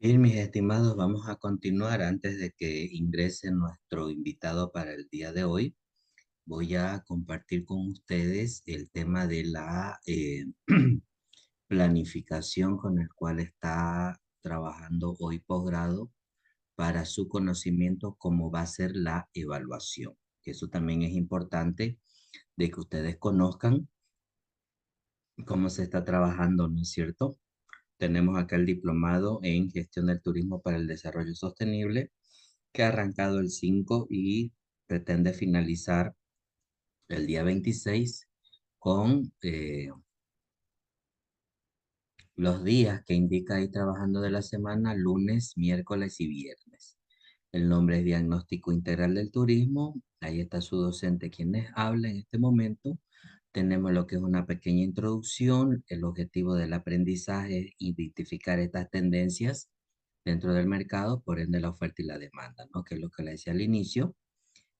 Bien, mis estimados, vamos a continuar antes de que ingrese nuestro invitado para el día de hoy. Voy a compartir con ustedes el tema de la planificación con el cual está trabajando hoy posgrado para su conocimiento, cómo va a ser la evaluación. Que eso también es importante de que ustedes conozcan cómo se está trabajando, ¿no es cierto? Tenemos acá el diplomado en gestión del turismo para el desarrollo sostenible, que ha arrancado el 5 y pretende finalizar el día 26 con los días que indica ahí trabajando de la semana, lunes, miércoles y viernes. El nombre es Diagnóstico Integral del Turismo. Ahí está su docente quienes habla en este momento. Tenemos lo que es una pequeña introducción. El objetivo del aprendizaje es identificar estas tendencias dentro del mercado, por ende la oferta y la demanda, ¿no? Que es lo que le decía al inicio,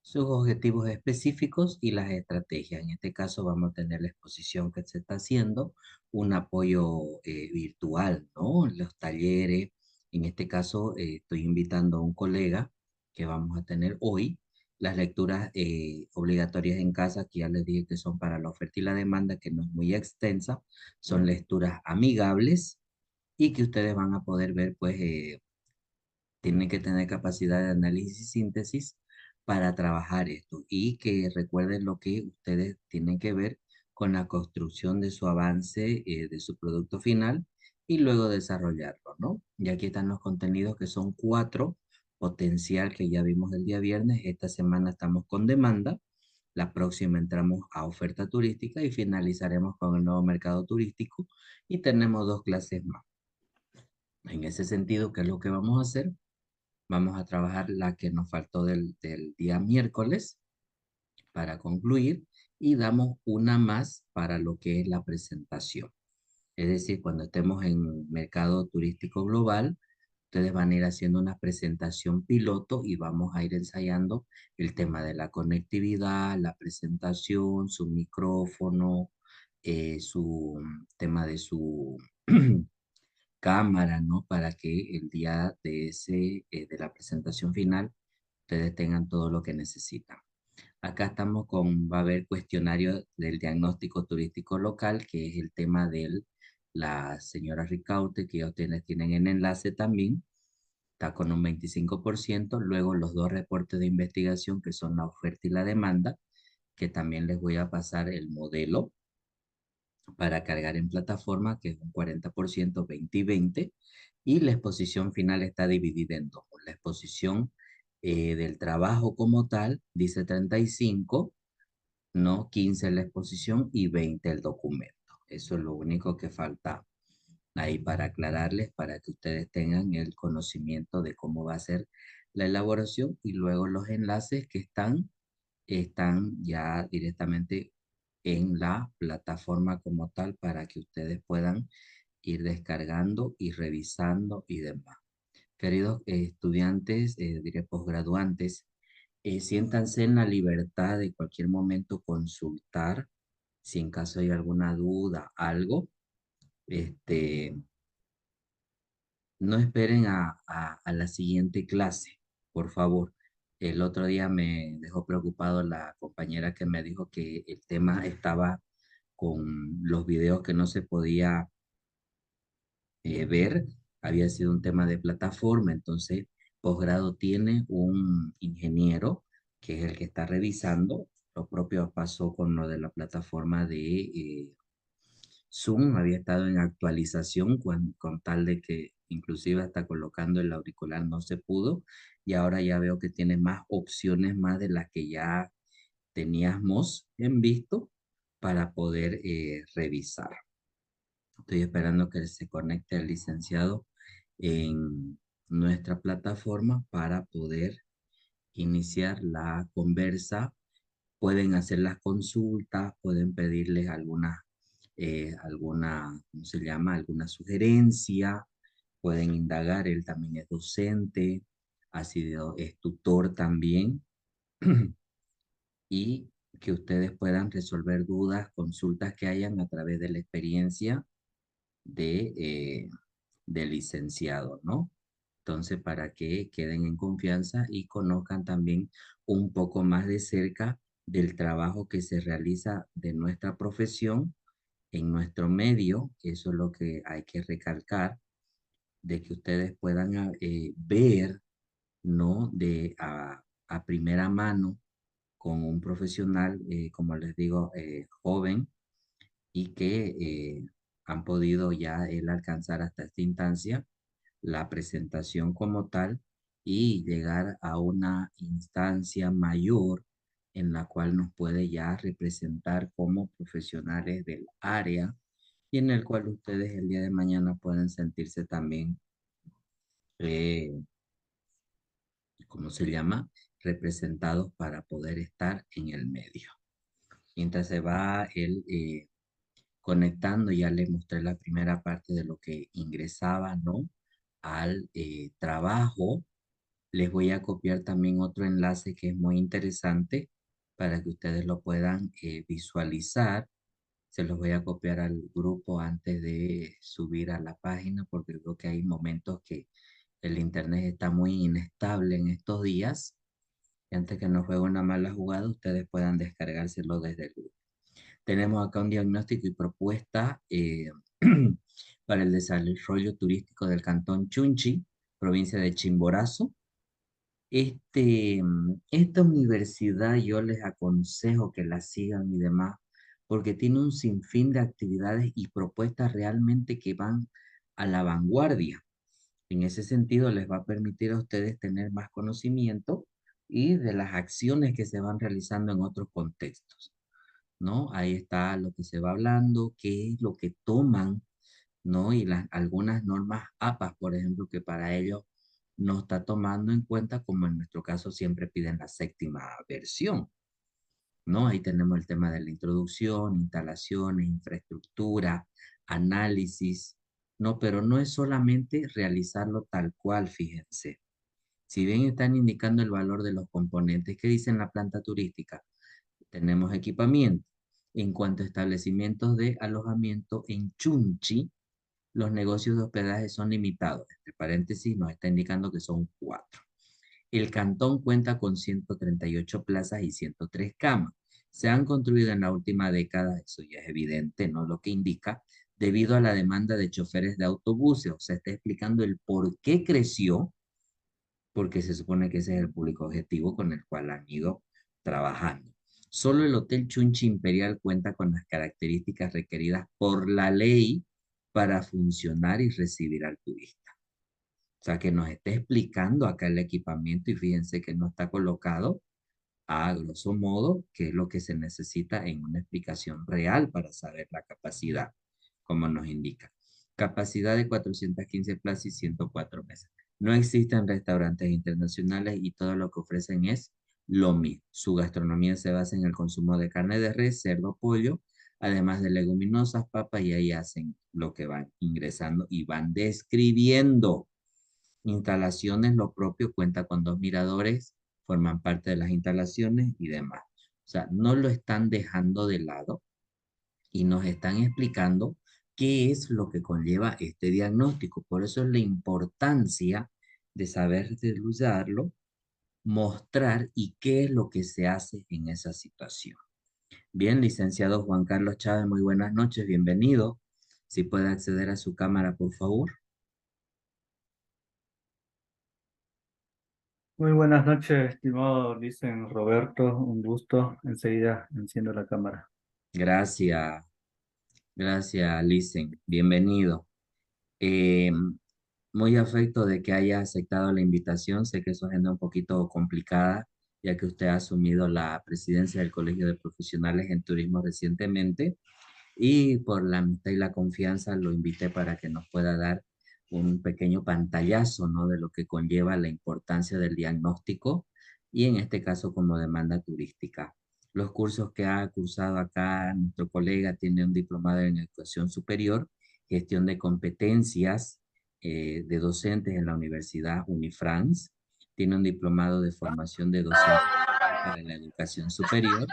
sus objetivos específicos y las estrategias. En este caso vamos a tener la exposición que se está haciendo, un apoyo virtual, ¿no? Los talleres. En este caso estoy invitando a un colega que vamos a tener hoy. Las lecturas obligatorias en casa, que ya les dije que son para la oferta y la demanda, que no es muy extensa, son lecturas amigables y que ustedes van a poder ver, pues, tienen que tener capacidad de análisis y síntesis para trabajar esto y que recuerden lo que ustedes tienen que ver con la construcción de su avance, de su producto final y luego desarrollarlo, ¿no? Y aquí están los contenidos que son 4, potencial que ya vimos el día viernes, esta semana estamos con demanda, la próxima entramos a oferta turística y finalizaremos con el nuevo mercado turístico y tenemos 2 clases más. En ese sentido, ¿qué es lo que vamos a hacer? Vamos a trabajar la que nos faltó del día miércoles para concluir y damos una más para lo que es la presentación. Es decir, cuando estemos en mercado turístico global, ustedes van a ir haciendo una presentación piloto y vamos a ir ensayando el tema de la conectividad, la presentación, su micrófono, su tema de su cámara, ¿no? Para que el día de de la presentación final, ustedes tengan todo lo que necesitan. Acá estamos va a haber cuestionario del diagnóstico turístico local, que es el tema de la señora Ricaute, que ustedes tienen en enlace también, está con un 25%. Luego los 2 reportes de investigación, que son la oferta y la demanda, que también les voy a pasar el modelo para cargar en plataforma, que es un 40%, 20 y 20, y la exposición final está dividida en dos. La exposición del trabajo como tal dice 35, ¿no? 15 la exposición y 20 el documento. Eso es lo único que falta ahí para aclararles, para que ustedes tengan el conocimiento de cómo va a ser la elaboración y luego los enlaces que están ya directamente en la plataforma como tal para que ustedes puedan ir descargando y revisando y demás. Queridos estudiantes, diré posgraduantes, siéntanse en la libertad de cualquier momento consultar si en caso hay alguna duda, algo. Este, no esperen a la siguiente clase, por favor. El otro día me dejó preocupado la compañera que me dijo que el tema estaba con los videos que no se podía ver. Había sido un tema de plataforma, entonces posgrado tiene un ingeniero que es el que está revisando. Lo propio pasó con lo de la plataforma de Zoom, había estado en actualización con tal de que inclusive hasta colocando el auricular no se pudo y ahora ya veo que tiene más opciones más de las que ya teníamos en visto para poder revisar. Estoy esperando que se conecte el licenciado en nuestra plataforma para poder iniciar la conversa. Pueden hacer las consultas, pueden pedirles ¿cómo se llama? Alguna sugerencia, pueden indagar, él también es docente, es tutor también, y que ustedes puedan resolver dudas, consultas que hayan a través de la experiencia de, del licenciado, ¿no? Entonces, para que queden en confianza y conozcan también un poco más de cerca del trabajo que se realiza de nuestra profesión en nuestro medio. Eso es lo que hay que recalcar, de que ustedes puedan ver, ¿no? A primera mano con un profesional, como les digo, joven y que han podido ya él alcanzar hasta esta instancia la presentación como tal y llegar a una instancia mayor en la cual nos puede ya representar como profesionales del área y en el cual ustedes el día de mañana pueden sentirse también, eh, ¿cómo se llama? Representados para poder estar en el medio. Mientras se va él conectando, ya le mostré la primera parte de lo que ingresaba, ¿no? Al trabajo. Les voy a copiar también otro enlace que es muy interesante para que ustedes lo puedan visualizar. Se los voy a copiar al grupo antes de subir a la página porque creo que hay momentos que el internet está muy inestable en estos días. Y antes que nos juegue una mala jugada, ustedes puedan descargárselo desde el grupo. Tenemos acá un diagnóstico y propuesta para el desarrollo turístico del Cantón Chunchi, provincia de Chimborazo. Esta universidad yo les aconsejo que la sigan y demás, porque tiene un sinfín de actividades y propuestas realmente que van a la vanguardia. En ese sentido, les va a permitir a ustedes tener más conocimiento y de las acciones que se van realizando en otros contextos, ¿no? Ahí está lo que se va hablando, qué es lo que toman, ¿no? Y algunas normas APAS, por ejemplo, que para ellos no está tomando en cuenta, como en nuestro caso siempre piden la séptima versión, ¿no? Ahí tenemos el tema de la introducción, instalaciones, infraestructura, análisis, ¿no? Pero no es solamente realizarlo tal cual, fíjense. Si bien están indicando el valor de los componentes que dice en la planta turística, tenemos equipamiento. En cuanto a establecimientos de alojamiento en Chunchi, los negocios de hospedaje son limitados. Entre paréntesis, nos está indicando que son 4. El cantón cuenta con 138 plazas y 103 camas. Se han construido en la última década, eso ya es evidente, ¿no? Lo que indica, debido a la demanda de choferes de autobuses. O sea, está explicando el por qué creció, porque se supone que ese es el público objetivo con el cual han ido trabajando. Solo el Hotel Chunchi Imperial cuenta con las características requeridas por la ley para funcionar y recibir al turista. O sea, que nos esté explicando acá el equipamiento y fíjense que no está colocado a grosso modo qué es lo que se necesita en una explicación real para saber la capacidad, como nos indica. Capacidad de 415 plazas y 104 mesas. No existen restaurantes internacionales y todo lo que ofrecen es lo mismo. Su gastronomía se basa en el consumo de carne de res, cerdo, pollo, además de leguminosas, papas, y ahí hacen lo que van ingresando y van describiendo. Instalaciones, lo propio, cuenta con 2 miradores, forman parte de las instalaciones y demás. O sea, no lo están dejando de lado y nos están explicando qué es lo que conlleva este diagnóstico. Por eso es la importancia de saber desarrollarlo, mostrar y qué es lo que se hace en esa situación. Bien, licenciado Juan Carlos Chávez, muy buenas noches, bienvenido. Si puede acceder a su cámara, por favor. Muy buenas noches, estimado Licen Roberto, un gusto. Enseguida enciendo la cámara. Gracias, gracias, Licen. Bienvenido. Eh, Muy afecto de que haya aceptado la invitación. Sé que es agenda un poquito complicada, ya que usted ha asumido la presidencia del Colegio de Profesionales en Turismo recientemente y por la amistad y la confianza lo invité para que nos pueda dar un pequeño pantallazo, ¿no? De lo que conlleva la importancia del diagnóstico y en este caso como demanda turística. Los cursos que ha cursado acá nuestro colega tiene un diplomado en educación superior, gestión de competencias de docentes en la Universidad Unifrance, tiene un diplomado de formación de docentes para la educación superior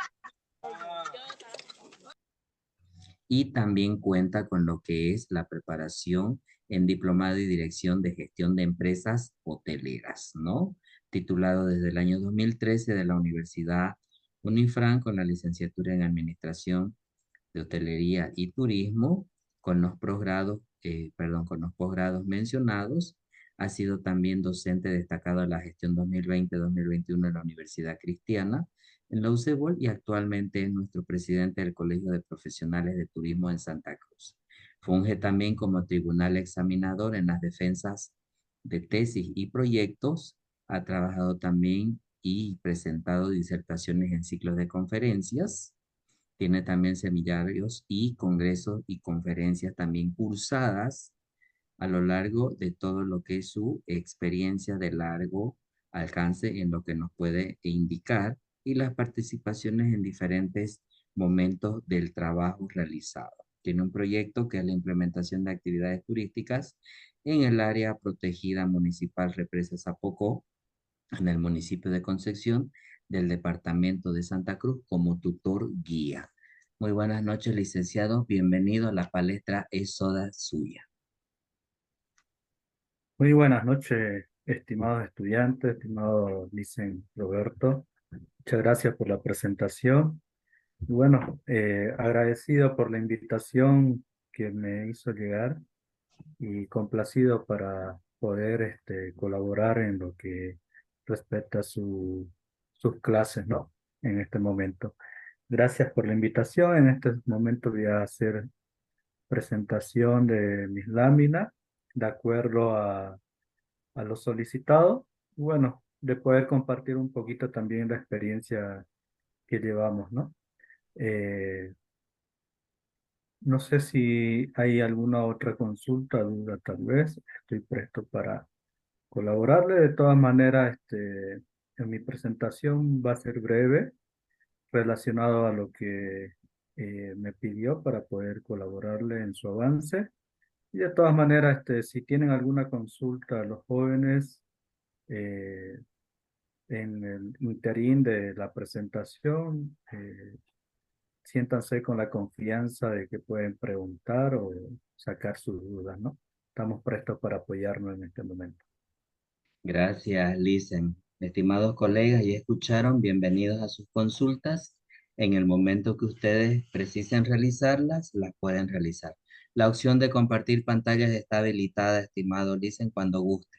y también cuenta con lo que es la preparación en diplomado y dirección de gestión de empresas hoteleras, ¿no? Titulado desde el año 2013 de la Universidad Unifran con la licenciatura en Administración de Hotelería y Turismo, con los con los posgrados mencionados. Ha sido también docente destacado en la gestión 2020-2021 en la Universidad Cristiana, en la UCEBOL, y actualmente es nuestro presidente del Colegio de Profesionales de Turismo en Santa Cruz. Funge también como tribunal examinador en las defensas de tesis y proyectos. Ha trabajado también y presentado disertaciones en ciclos de conferencias. Tiene también seminarios y congresos y conferencias también cursadas a lo largo de todo lo que es su experiencia de largo alcance en lo que nos puede indicar y las participaciones en diferentes momentos del trabajo realizado. Tiene un proyecto que es la implementación de actividades turísticas en el área protegida municipal Represa Zapocó, en el municipio de Concepción, del departamento de Santa Cruz, como tutor guía. Muy buenas noches, licenciado. Bienvenido a la palestra Es Toda Suya. Muy buenas noches, estimados estudiantes, estimado Licen Roberto. Muchas gracias por la presentación. Y bueno, agradecido por la invitación que me hizo llegar y complacido para poder colaborar en lo que respecta a sus clases, ¿no? En este momento. Gracias por la invitación. En este momento voy a hacer presentación de mis láminas de acuerdo a lo solicitado. Bueno, de poder compartir un poquito también la experiencia que llevamos, ¿no? Eh, no sé si hay alguna otra consulta, duda tal vez. Estoy presto para colaborarle. De todas maneras, en mi presentación va a ser breve, relacionado a lo que me pidió para poder colaborarle en su avance. Y de todas maneras, si tienen alguna consulta a los jóvenes, eh, en el interín de la presentación, siéntanse con la confianza de que pueden preguntar o sacar sus dudas, ¿no? Estamos prestos para apoyarnos en este momento. Gracias, Licen. Estimados colegas, ya escucharon, bienvenidos a sus consultas. En el momento que ustedes precisen realizarlas, las pueden realizar. La opción de compartir pantallas está habilitada, estimado Licen, cuando guste.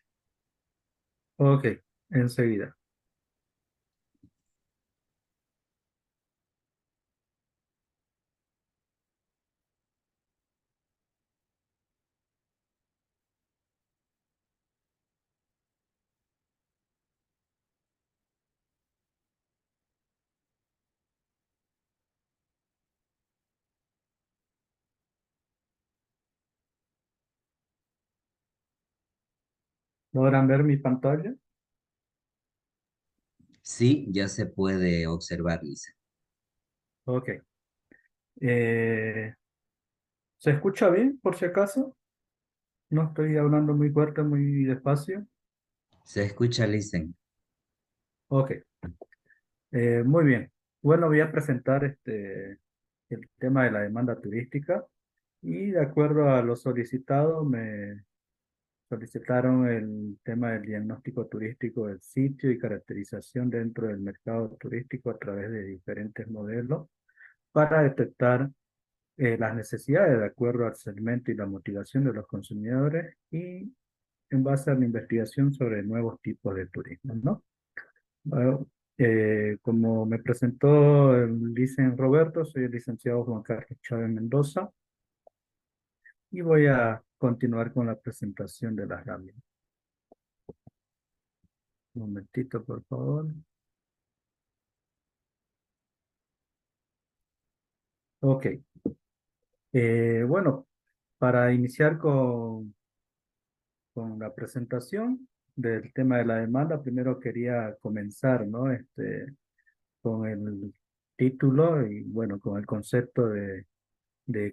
Ok, enseguida. ¿Logran ver mi pantalla? Sí, ya se puede observar, Licen. Ok. Eh, ¿Se escucha bien, por si acaso? No estoy hablando muy fuerte, muy despacio. Se escucha, Licen. Ok, muy bien. Bueno, voy a presentar el tema de la demanda turística y de acuerdo a lo solicitado me solicitaron el tema del diagnóstico turístico del sitio y caracterización dentro del mercado turístico a través de diferentes modelos para detectar las necesidades de acuerdo al segmento y la motivación de los consumidores y en base a la investigación sobre nuevos tipos de turismo, ¿no? Bueno, como me presentó el licen Roberto, soy el licenciado Juan Carlos Chávez Mendoza y voy a continuar con la presentación de las láminas. Un momentito, por favor. Ok. Bueno, para iniciar con la presentación del tema de la demanda, primero quería comenzar, ¿no? Con el título y, bueno, con el concepto de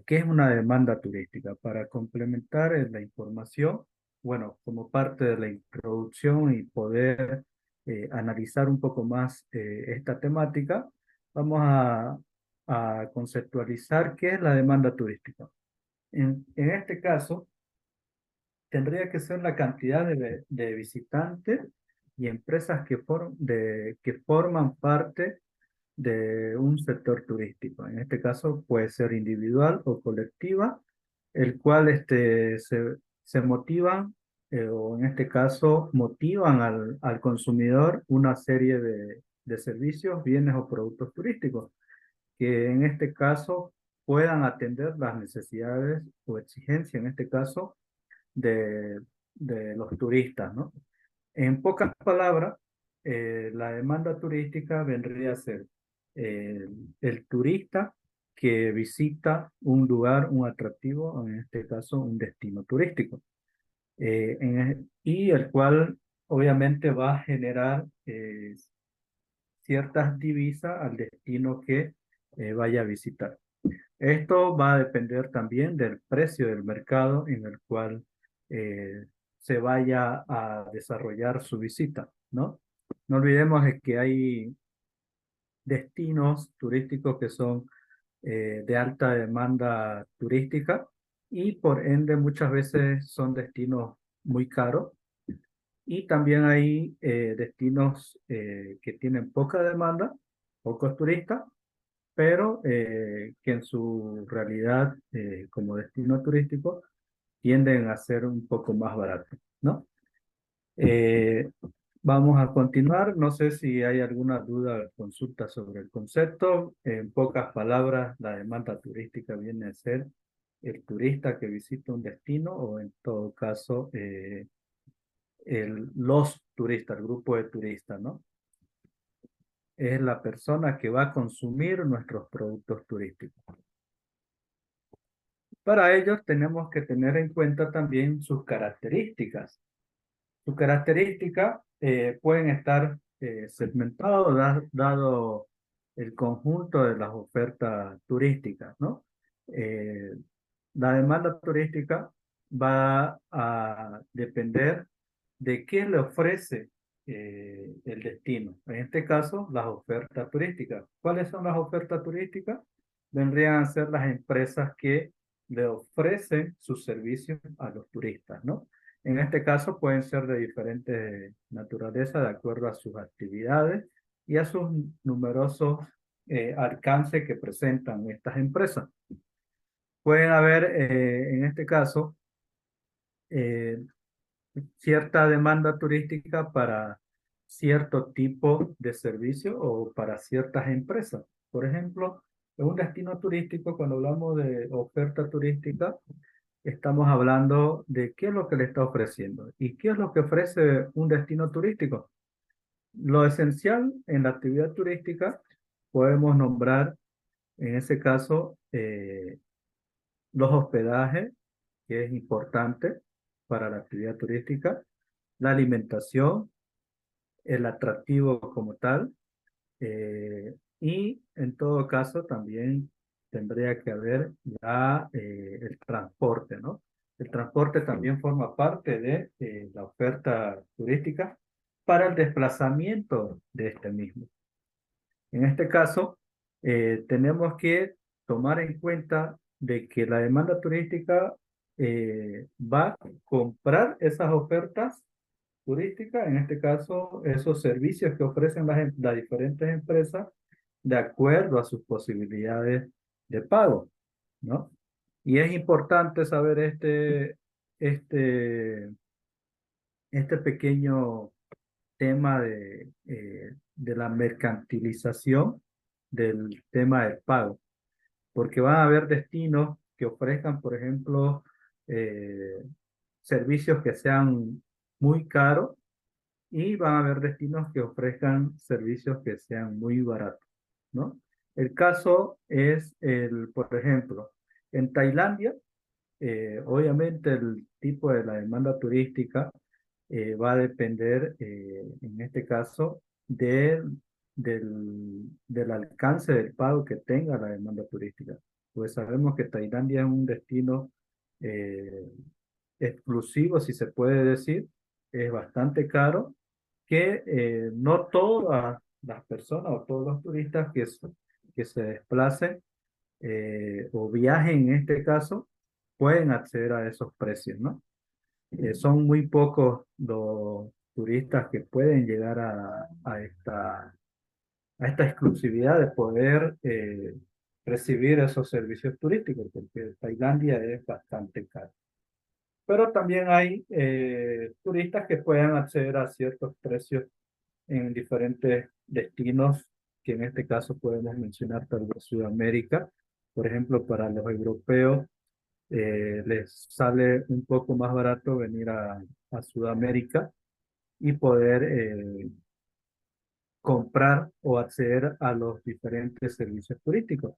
qué es una demanda turística. Para complementar la información, bueno, como parte de la introducción y poder analizar un poco más esta temática, vamos a a conceptualizar qué es la demanda turística. En este caso, tendría que ser la cantidad de visitantes y empresas que forman parte de un sector turístico. En este caso puede ser individual o colectiva, el cual se motivan, o en este caso motivan al consumidor una serie de servicios, bienes o productos turísticos, que en este caso puedan atender las necesidades o exigencias, en este caso, de, de los turistas, ¿no? En pocas palabras, la demanda turística vendría a ser eh, el turista que visita un lugar, un atractivo, en este caso un destino turístico, y el cual obviamente va a generar ciertas divisas al destino que vaya a visitar. Esto va a depender también del precio del mercado en el cual eh, se vaya a desarrollar su visita, ¿no? No olvidemos de que hay destinos turísticos que son de alta demanda turística y por ende muchas veces son destinos muy caros, y también hay destinos que tienen poca demanda, pocos turistas, pero que en su realidad como destino turístico tienden a ser un poco más baratos, ¿no? Eh, Vamos a continuar. No sé si hay alguna duda o consulta sobre el concepto. En pocas palabras, la demanda turística viene a ser el turista que visita un destino, o en todo caso los turistas, el grupo de turistas, ¿no? Es la persona que va a consumir nuestros productos turísticos. Para ello tenemos que tener en cuenta también sus características. Sus características pueden estar segmentados dado el conjunto de las ofertas turísticas, ¿no? Eh, la demanda turística va a depender de qué le ofrece el destino. En este caso, las ofertas turísticas. ¿Cuáles son las ofertas turísticas? Vendrían a ser las empresas que le ofrecen sus servicios a los turistas, ¿no? En este caso pueden ser de diferentes naturaleza de acuerdo a sus actividades y a sus numerosos alcances que presentan estas empresas. Pueden haber, en este caso, eh, cierta demanda turística para cierto tipo de servicio o para ciertas empresas. Por ejemplo, en un destino turístico, cuando hablamos de oferta turística, estamos hablando de qué es lo que le está ofreciendo y qué es lo que ofrece un destino turístico. Lo esencial en la actividad turística podemos nombrar, en ese caso, los hospedajes, que es importante para la actividad turística, la alimentación, el atractivo como tal, y en todo caso también tendría que haber el transporte, ¿no? El transporte también forma parte de la oferta turística para el desplazamiento de este mismo. En este caso, tenemos que tomar en cuenta de que la demanda turística va a comprar esas ofertas turísticas, en este caso, esos servicios que ofrecen las diferentes empresas de acuerdo a sus posibilidades de pago, ¿no? Y es importante saber este, este pequeño tema de la mercantilización del tema del pago, porque van a haber destinos que ofrezcan, por ejemplo, eh, servicios que sean muy caros, y van a haber destinos que ofrezcan servicios que sean muy baratos, ¿no? El caso es por ejemplo, en Tailandia, obviamente el tipo de la demanda turística va a depender, en este caso, del alcance del pago que tenga la demanda turística. Pues sabemos que Tailandia es un destino eh, exclusivo, si se puede decir, es bastante caro, que no todas las personas o todos los turistas que se desplacen o viajen en este caso, pueden acceder a esos precios, ¿no? Son muy pocos los turistas que pueden llegar a esta exclusividad de poder recibir esos servicios turísticos, porque Tailandia es bastante caro. Pero también hay turistas que pueden acceder a ciertos precios en diferentes destinos, que en este caso podemos mencionar tal vez Sudamérica. Por ejemplo, para los europeos les sale un poco más barato venir a Sudamérica y poder comprar o acceder a los diferentes servicios turísticos.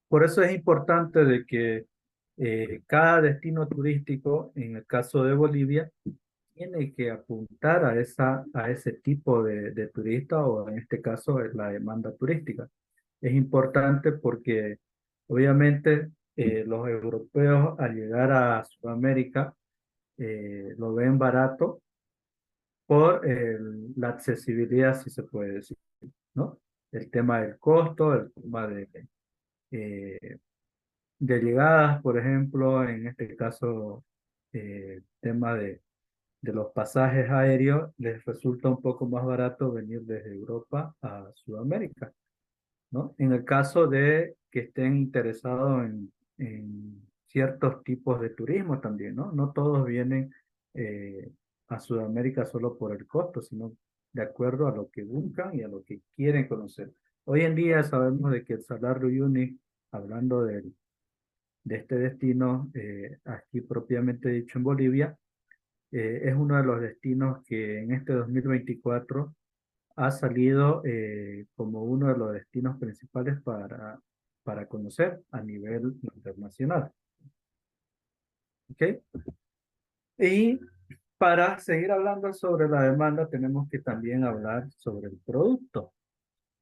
Por eso es importante de que cada destino turístico, en el caso de Bolivia, tiene que apuntar a ese tipo de turista o en este caso es la demanda turística. Es importante porque obviamente los europeos al llegar a Sudamérica lo ven barato por la accesibilidad, si se puede decir, ¿no? El tema del costo, el tema eh, de llegadas, por ejemplo, en este caso, tema de los pasajes aéreos, les resulta un poco más barato venir desde Europa a Sudamérica, ¿no? En el caso de que estén interesados en ciertos tipos de turismo también, ¿no? No todos vienen a Sudamérica solo por el costo, sino de acuerdo a lo que buscan y a lo que quieren conocer. Hoy en día sabemos de que el Salar de Uyuni, hablando de este destino, aquí propiamente dicho en Bolivia, es uno de los destinos que en este 2024 ha salido como uno de los destinos principales para conocer a nivel internacional. ¿Ok? Y para seguir hablando sobre la demanda, tenemos que también hablar sobre el producto.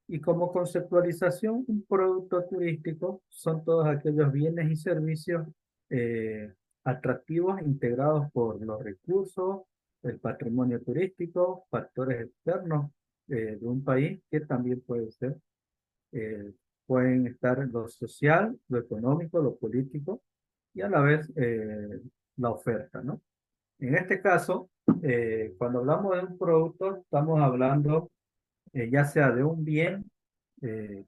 Y como conceptualización, un producto turístico son todos aquellos bienes y servicios eh, atractivos integrados por los recursos, el patrimonio turístico, factores externos de un país que también puede ser, eh, pueden estar en lo social, lo económico, lo político y a la vez la oferta, ¿no? En este caso, cuando hablamos de un producto, estamos hablando ya sea de un bien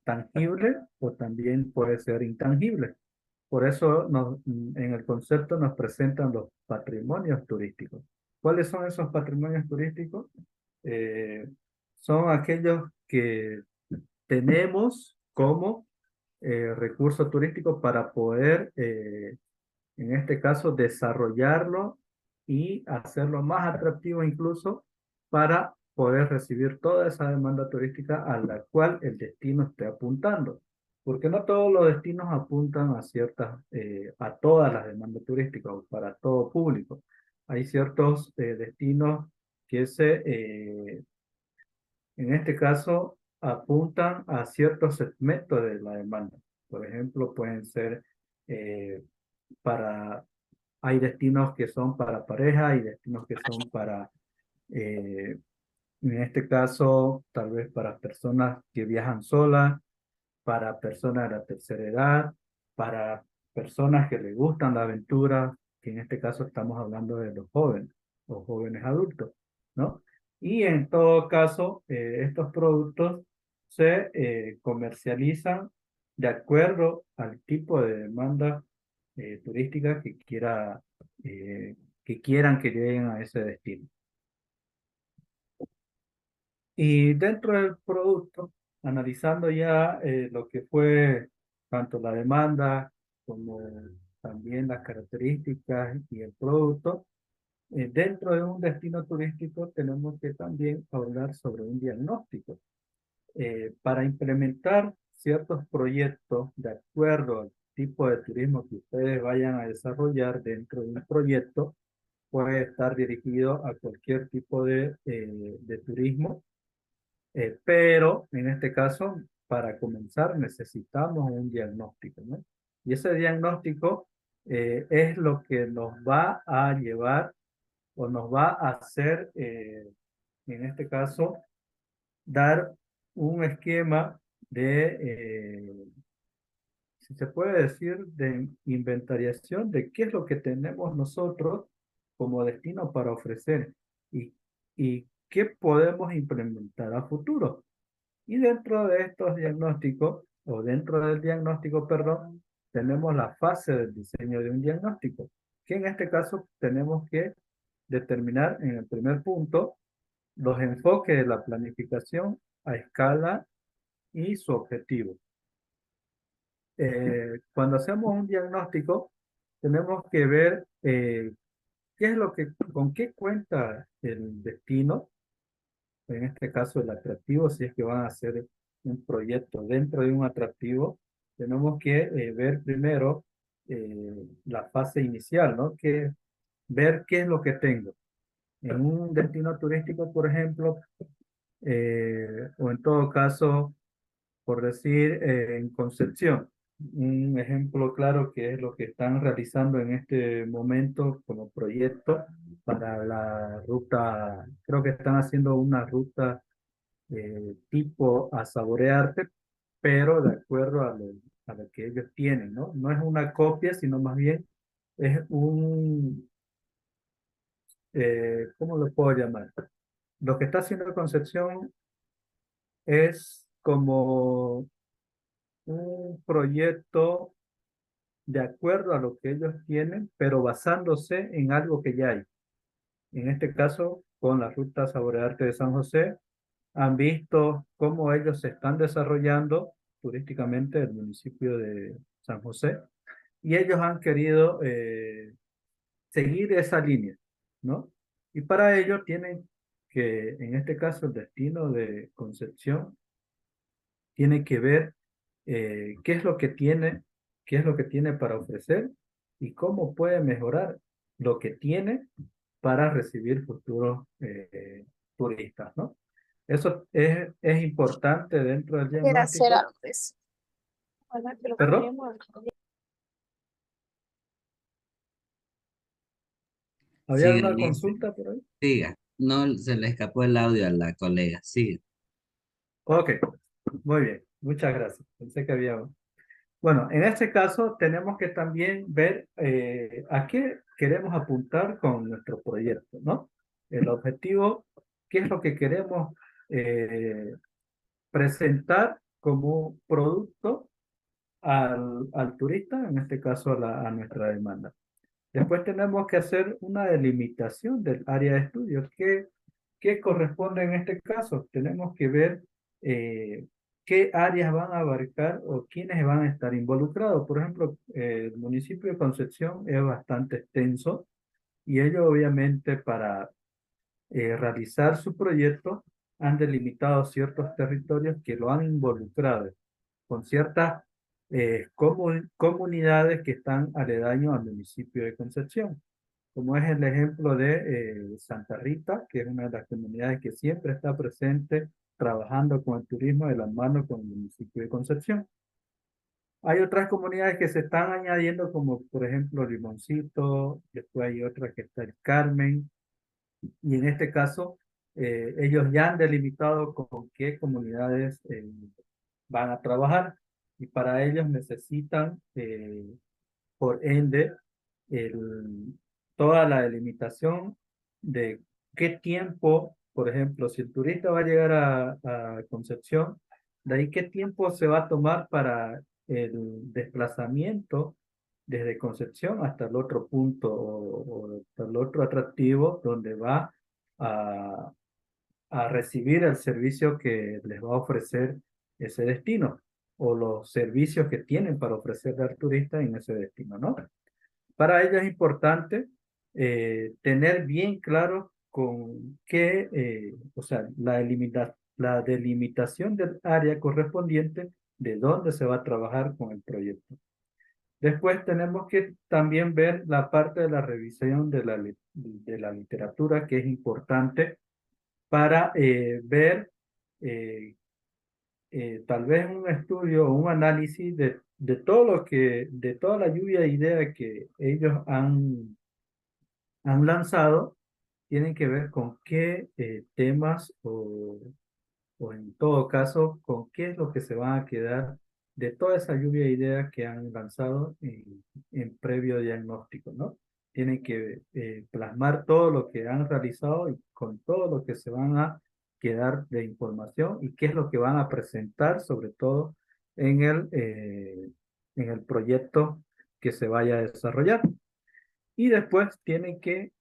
tangible o también puede ser intangible. Por eso en el concepto nos presentan los patrimonios turísticos. ¿Cuáles son esos patrimonios turísticos? Eh, Son aquellos que tenemos como recurso turístico para poder, en este caso, desarrollarlo y hacerlo más atractivo incluso para poder recibir toda esa demanda turística a la cual el destino esté apuntando. Porque no todos los destinos apuntan a a todas las demandas turísticas o para todo público. Hay ciertos destinos que en este caso, apuntan a ciertos segmentos de la demanda. Por ejemplo, pueden ser eh, para, hay destinos que son para pareja, hay destinos que son para, eh, en este caso, tal vez para personas que viajan solas, para personas de la tercera edad, para personas que les gustan la aventura, que en este caso estamos hablando de los jóvenes o jóvenes adultos, ¿no? Y en todo caso, estos productos se comercializan de acuerdo al tipo de demanda turística eh, que quieran que lleguen a ese destino. Y dentro del producto, analizando ya lo que fue tanto la demanda como también las características y el producto, dentro de un destino turístico tenemos que también hablar sobre un diagnóstico. Para implementar ciertos proyectos de acuerdo al tipo de turismo que ustedes vayan a desarrollar dentro de un proyecto, puede estar dirigido a cualquier tipo de turismo, pero en este caso, para comenzar, necesitamos un diagnóstico, ¿no? Y ese diagnóstico es lo que nos va a llevar o nos va a hacer, en este caso, dar un esquema de, si se puede decir, de inventariación de qué es lo que tenemos nosotros como destino para ofrecer y, y qué podemos implementar a futuro. Y dentro de estos diagnósticos, o dentro del diagnóstico, perdón, tenemos la fase del diseño de un diagnóstico, que en este caso tenemos que determinar en el primer punto los enfoques de la planificación a escala y su objetivo. Cuando hacemos un diagnóstico, tenemos que ver qué es lo que, con qué cuenta el destino, en este caso el atractivo, si es que van a hacer un proyecto dentro de un atractivo, tenemos que ver primero la fase inicial, ¿no? Que ver qué es lo que tengo. En un destino turístico, por ejemplo, o en todo caso, por decir, en Concepción. Un ejemplo claro que es lo que están realizando en este momento como proyecto para la ruta, creo que están haciendo una ruta tipo a saborearte, pero de acuerdo a lo que ellos tienen, ¿no? No es una copia, sino más bien es ¿cómo lo puedo llamar? Lo que está haciendo Concepción es como un proyecto de acuerdo a lo que ellos tienen, pero basándose en algo que ya hay. En este caso, con la Ruta Saborearte de San José, han visto cómo ellos se están desarrollando turísticamente el municipio de San José y ellos han querido seguir esa línea, ¿no? Y para ello tienen que, en este caso, el destino de Concepción tiene que ver qué es lo que tiene, qué es lo que tiene para ofrecer y cómo puede mejorar lo que tiene para recibir futuros turistas, ¿no? Eso es importante dentro del Quiero hacer diagnóstico. algo de eso. Ojalá que lo ¿Perdón? cambiemos. ¿Había Sigue, una Lice, consulta por ahí? siga. No se le escapó el audio a la colega. Sigue. Ok, muy bien, muchas gracias. Pensé que había... Bueno, en este caso tenemos que también ver a qué queremos apuntar con nuestro proyecto, ¿no? El objetivo, qué es lo que queremos eh, presentar como producto al turista, en este caso a nuestra demanda. Después tenemos que hacer una delimitación del área de estudio. ¿Qué corresponde en este caso? Tenemos que ver qué áreas van a abarcar o quiénes van a estar involucrados. Por ejemplo, el municipio de Concepción es bastante extenso y ellos obviamente para realizar su proyecto han delimitado ciertos territorios que lo han involucrado con ciertas comunidades que están aledaños al municipio de Concepción, como es el ejemplo de Santa Rita, que es una de las comunidades que siempre está presente trabajando con el turismo de la mano con el municipio de Concepción. Hay otras comunidades que se están añadiendo, como por ejemplo Limoncito, después hay otra que está el Carmen, y en este caso ellos ya han delimitado con qué comunidades van a trabajar y para ellos necesitan, por ende, el, toda la delimitación de qué tiempo, por ejemplo, si el turista va a llegar a Concepción, de ahí qué tiempo se va a tomar para el desplazamiento desde Concepción hasta el otro punto o hasta el otro atractivo donde va a, a recibir el servicio que les va a ofrecer ese destino o los servicios que tienen para ofrecerle al turista en ese destino, ¿no? Para ello es importante tener bien claro con qué, o sea, la delimitación del área correspondiente de dónde se va a trabajar con el proyecto. Después tenemos que también ver la parte de la revisión de la literatura, que es importante para ver eh, tal vez un estudio o un análisis de todo lo que, de toda la lluvia de ideas que ellos han lanzado, tienen que ver con qué temas o en todo caso, con qué es lo que se van a quedar de toda esa lluvia de ideas que han lanzado en previo diagnóstico, ¿no? Tienen que plasmar todo lo que han realizado y con todo lo que se van a quedar de información y qué es lo que van a presentar, sobre todo en el proyecto que se vaya a desarrollar. Y después tienen que,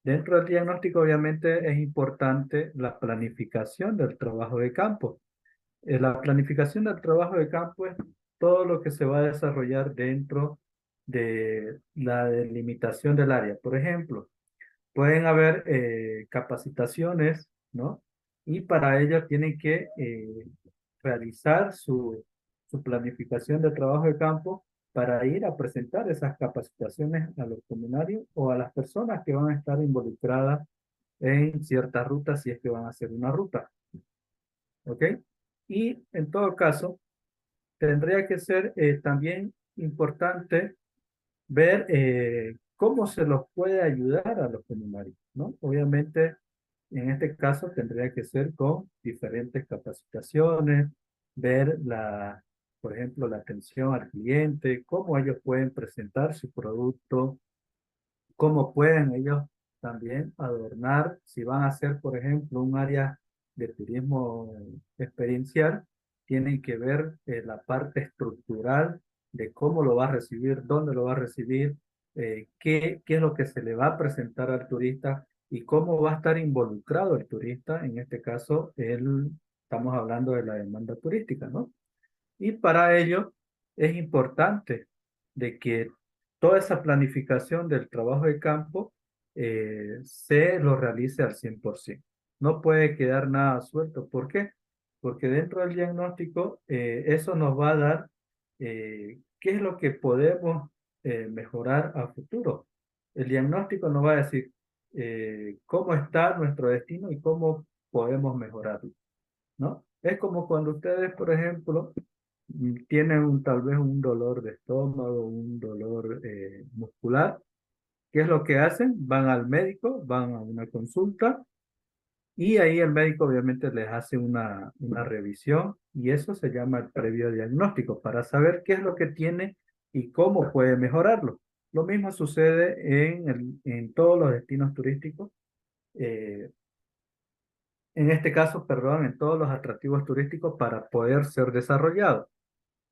dentro del diagnóstico, obviamente es importante la planificación del trabajo de campo. La planificación del trabajo de campo es todo lo que se va a desarrollar dentro de la delimitación del área. Por ejemplo, pueden haber capacitaciones, ¿no? Y para ello tienen que realizar su planificación de trabajo de campo para ir a presentar esas capacitaciones a los comunarios o a las personas que van a estar involucradas en ciertas rutas si es que van a hacer una ruta. ¿Ok? Y en todo caso, tendría que ser también importante ver cómo se los puede ayudar a los comunarios, ¿no? Obviamente, en este caso tendría que ser con diferentes capacitaciones, ver por ejemplo, la atención al cliente, cómo ellos pueden presentar su producto, cómo pueden ellos también adornar, si van a hacer, por ejemplo, un área de turismo experiencial, tienen que ver la parte estructural de cómo lo va a recibir, dónde lo va a recibir, qué es lo que se le va a presentar al turista y cómo va a estar involucrado el turista. En este caso, estamos hablando de la demanda turística, ¿no? Y para ello es importante de que toda esa planificación del trabajo de campo se lo realice al 100%. No puede quedar nada suelto. ¿Por qué? Porque dentro del diagnóstico eso nos va a dar qué es lo que podemos mejorar a futuro. El diagnóstico nos va a decir cómo está nuestro destino y cómo podemos mejorarlo, ¿no? Es como cuando ustedes, por ejemplo, tienen tal vez un dolor de estómago, un dolor muscular. ¿Qué es lo que hacen? Van al médico, van a una consulta y ahí el médico obviamente les hace una revisión y eso se llama el previo diagnóstico para saber qué es lo que tiene y cómo puede mejorarlo. Lo mismo sucede en todos los destinos turísticos. eh, en este caso, perdón, en todos los atractivos turísticos para poder ser desarrollados,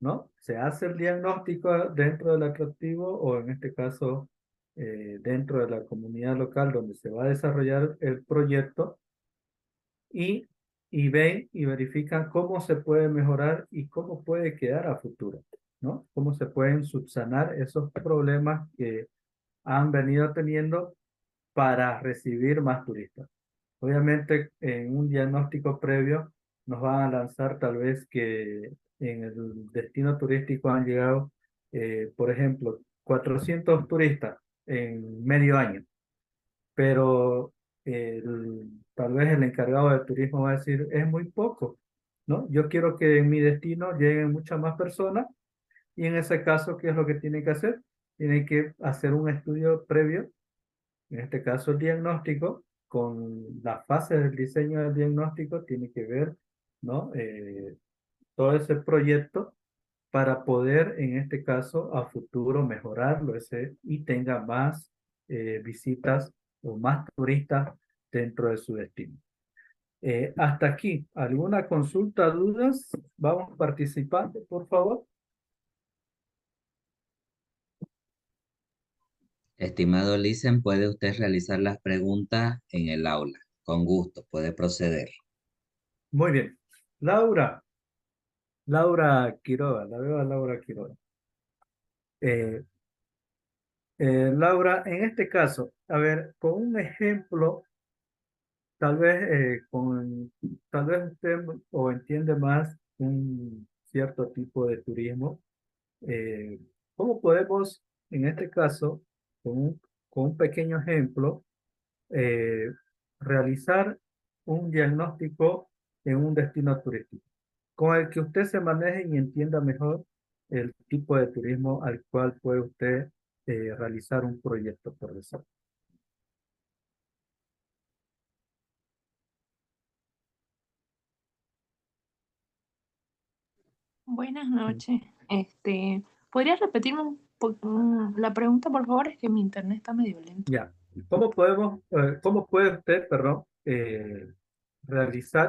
¿no? Se hace el diagnóstico dentro del atractivo o en este caso dentro de la comunidad local donde se va a desarrollar el proyecto y, y ven y verifican cómo se puede mejorar y cómo puede quedar a futuro, ¿no? Cómo se pueden subsanar esos problemas que han venido teniendo para recibir más turistas. Obviamente, en un diagnóstico previo nos van a lanzar tal vez que en el destino turístico han llegado, por ejemplo, 400 turistas en medio año, pero tal vez el encargado de turismo va a decir, es muy poco, ¿no? Yo quiero que en mi destino lleguen muchas más personas y en ese caso, ¿qué es lo que tiene que hacer? Tiene que hacer un estudio previo, en este caso el diagnóstico, con la fase del diseño del diagnóstico, tiene que ver, ¿no? Todo ese proyecto para poder, en este caso, a futuro mejorarlo y tenga más visitas o más turistas dentro de su destino. Hasta aquí, ¿alguna consulta, dudas? Vamos participando, por favor. Estimado Lisen, puede usted realizar las preguntas en el aula. Con gusto, puede proceder. Muy bien. Laura, Laura Quiroga, la veo a Laura Quiroga. Eh, Laura, en este caso, a ver, con un ejemplo, tal vez, tal vez usted o entiende más un cierto tipo de turismo. Eh, ¿Cómo podemos, en este caso, con un pequeño ejemplo, eh, realizar un diagnóstico en un destino turístico, con el que usted se maneje y entienda mejor el tipo de turismo al cual puede usted realizar un proyecto, por decirlo? Buenas noches. ¿Podrías repetirme la pregunta, por favor? Es que mi internet está medio lento. Ya. ¿Cómo puede usted, perdón,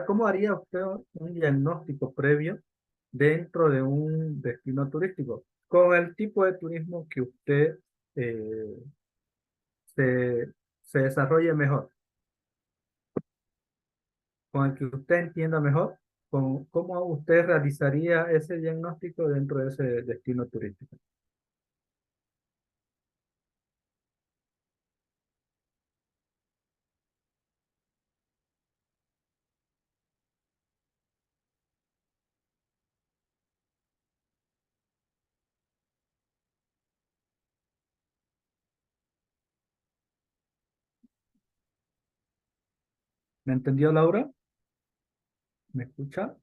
cómo haría usted un diagnóstico previo dentro de un destino turístico con el tipo de turismo que usted eh, se, se desarrolle mejor, con el que usted entienda mejor, cómo usted realizaría ese diagnóstico dentro de ese destino turístico? ¿Me entendió, Laura? ¿Me escucha?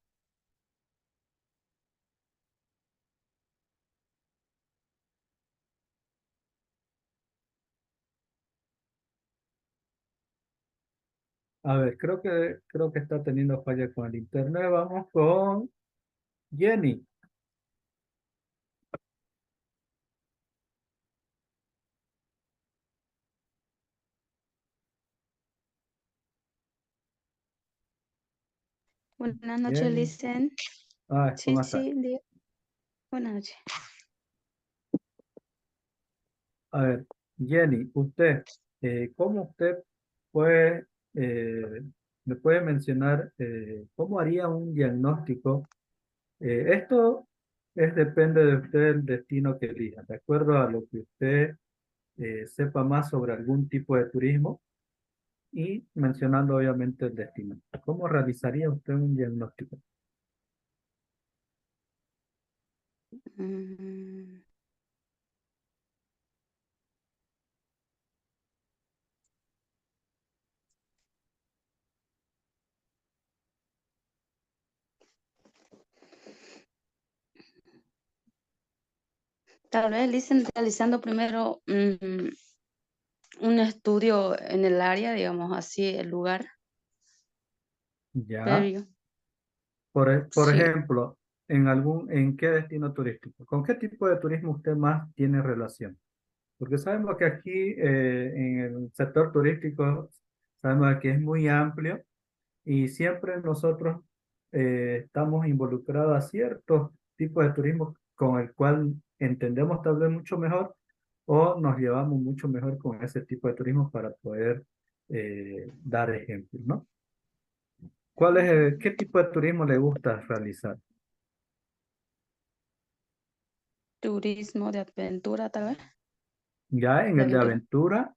A ver, creo que está teniendo falla con el internet. Vamos con Jenny. Buenas noches, Jenny. Licen. ¿Cómo Sí, está? sí, buenas noches. A ver, Jenny, ¿cómo usted puede, me puede mencionar cómo haría un diagnóstico? Esto depende de usted el destino que elija, de acuerdo a lo que usted sepa más sobre algún tipo de turismo y mencionando obviamente el destino. ¿Cómo realizaría usted un diagnóstico? Mm, Tal vez, Licen, realizando primero un estudio en el área, digamos así, el lugar Ya. previo. Por Sí. ejemplo, ¿en qué destino turístico? ¿Con qué tipo de turismo usted más tiene relación? Porque sabemos que aquí en el sector turístico sabemos que es muy amplio y siempre nosotros estamos involucrados a ciertos tipos de turismo con el cual entendemos tal vez mucho mejor o nos llevamos mucho mejor con ese tipo de turismo para poder dar ejemplos, ¿no? ¿Qué tipo de turismo le gusta realizar? Turismo de aventura, tal vez. Ya en De el de aventura. aventura,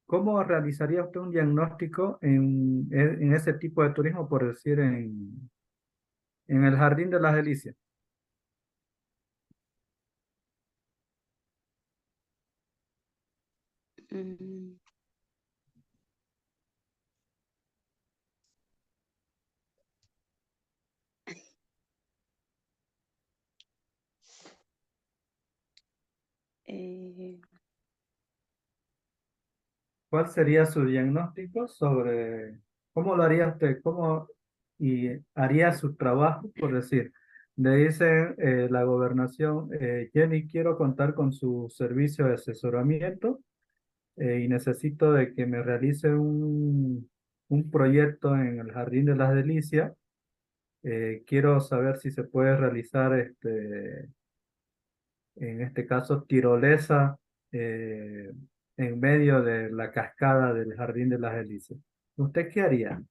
¿cómo realizaría usted un diagnóstico en ese tipo de turismo, por decir, en el Jardín de las Delicias? Mm, eh, ¿Cuál sería su diagnóstico sobre cómo lo haría usted? ¿Y haría su trabajo? Por decir, le dice la gobernación, Jenny, quiero contar con su servicio de asesoramiento y necesito de que me realice un proyecto en el Jardín de las Delicias. Quiero saber si se puede realizar, en este caso, tirolesa eh, en medio de la cascada del Jardín de las Delicias. ¿Usted qué haría?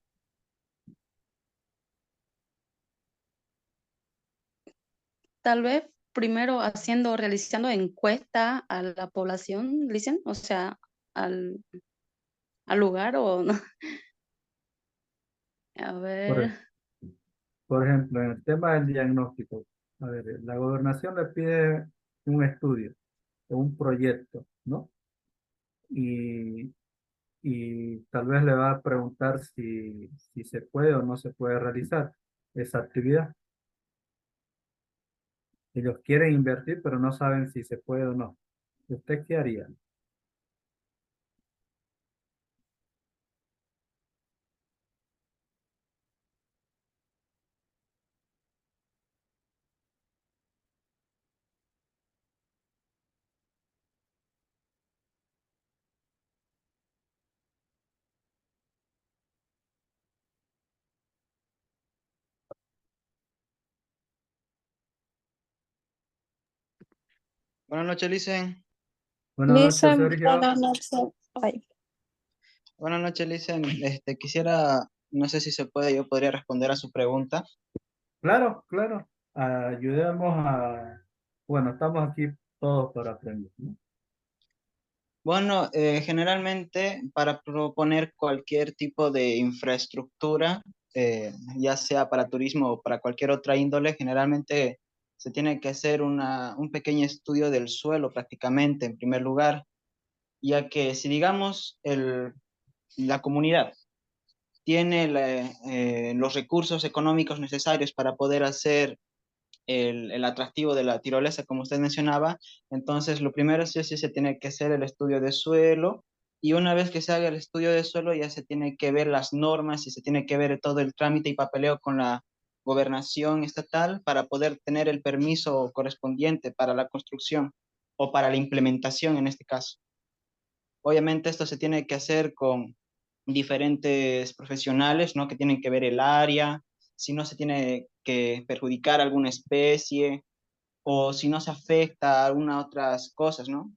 Tal vez primero realizando encuesta a la población, Licen, o sea, al, al lugar o no. A Por, ver. por ejemplo, en el tema del diagnóstico, a ver, la gobernación le pide un estudio o un proyecto, ¿no? Y, y tal vez le va a preguntar si se puede o no se puede realizar esa actividad. Ellos quieren invertir, pero no saben si se puede o no. ¿Usted qué haría? Buenas noches, Licen. Buenas noches, Listen, Sergio. buenas noches. Ay, Buenas noches, Licen. Quisiera, no sé si se puede, yo podría responder a su pregunta. Claro, claro. Ayudemos a... Bueno, estamos aquí todos para aprender, ¿no? Bueno, generalmente para proponer cualquier tipo de infraestructura, ya sea para turismo o para cualquier otra índole, generalmente se tiene que hacer un pequeño estudio del suelo prácticamente, en primer lugar, ya que si digamos la comunidad tiene los recursos económicos necesarios para poder hacer el atractivo de la tirolesa, como usted mencionaba, entonces lo primero sí o sí se tiene que hacer el estudio de suelo y una vez que se haga el estudio de suelo ya se tiene que ver las normas y se tiene que ver todo el trámite y papeleo con la gobernación estatal para poder tener el permiso correspondiente para la construcción o para la implementación en este caso. Obviamente esto se tiene que hacer con diferentes profesionales, ¿no? Que tienen que ver el área, si no se tiene que perjudicar alguna especie o si no se afecta a alguna otras cosas, ¿no?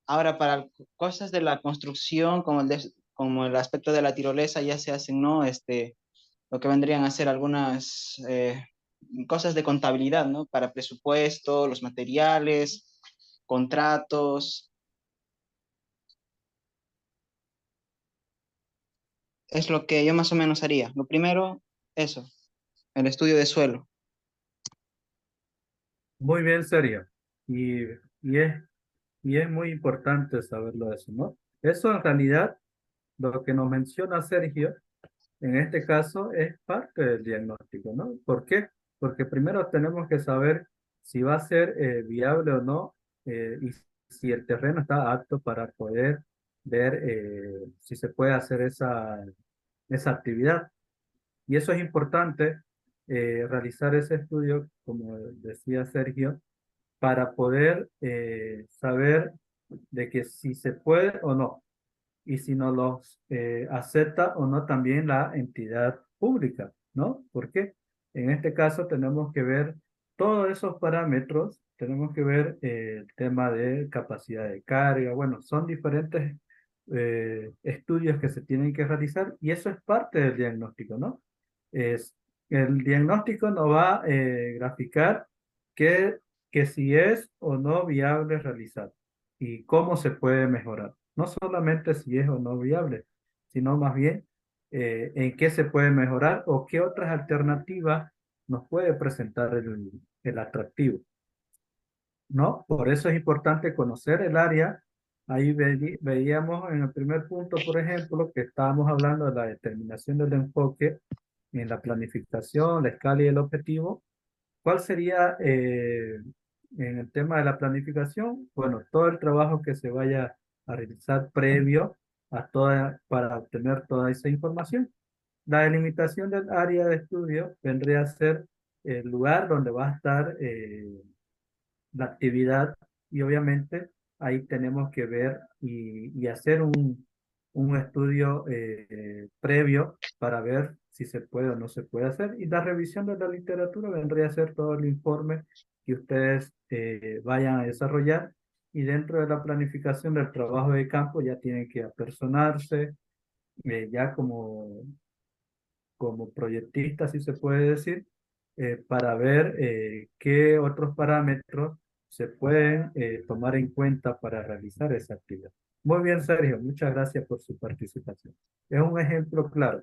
Ahora, para cosas de la construcción, como el aspecto de la tirolesa, ya se hacen, ¿no? Lo que vendrían a ser algunas cosas de contabilidad, ¿no? Para presupuesto, los materiales, contratos. Es lo que yo más o menos haría. Lo primero, eso, el estudio de suelo. Muy bien, Sergio. Y, y es, y es muy importante saberlo eso, ¿no? Eso en realidad, lo que nos menciona Sergio, en este caso es parte del diagnóstico, ¿no? ¿Por qué? Porque primero tenemos que saber si va a ser viable o no y si el terreno está apto para poder ver si se puede hacer esa actividad. Y eso es importante, realizar ese estudio, como decía Sergio, para poder saber de que si se puede o no y si nos los acepta o no también la entidad pública, ¿no? Porque en este caso tenemos que ver todos esos parámetros, tenemos que ver el tema de capacidad de carga, bueno, son diferentes estudios que se tienen que realizar y eso es parte del diagnóstico, ¿no? Es, el diagnóstico nos va a graficar que, que si es o no viable realizar y cómo se puede mejorar. No solamente si es o no viable, sino más bien en qué se puede mejorar o qué otras alternativas nos puede presentar el atractivo, ¿no? Por eso es importante conocer el área. Ahí veíamos en el primer punto, por ejemplo, que estábamos hablando de la determinación del enfoque en la planificación, la escala y el objetivo. ¿Cuál sería en el tema de la planificación? Bueno, todo el trabajo que se vaya a realizar previo a para obtener toda esa información. La delimitación del área de estudio vendría a ser el lugar donde va a estar la actividad y obviamente ahí tenemos que ver y hacer un estudio previo para ver si se puede o no se puede hacer. Y la revisión de la literatura vendría a ser todo el informe que ustedes vayan a desarrollar y dentro de la planificación del trabajo de campo ya tienen que apersonarse, ya como proyectista, si se puede decir, para ver qué otros parámetros se pueden tomar en cuenta para realizar esa actividad. Muy bien, Sergio, muchas gracias por su participación. Es un ejemplo claro.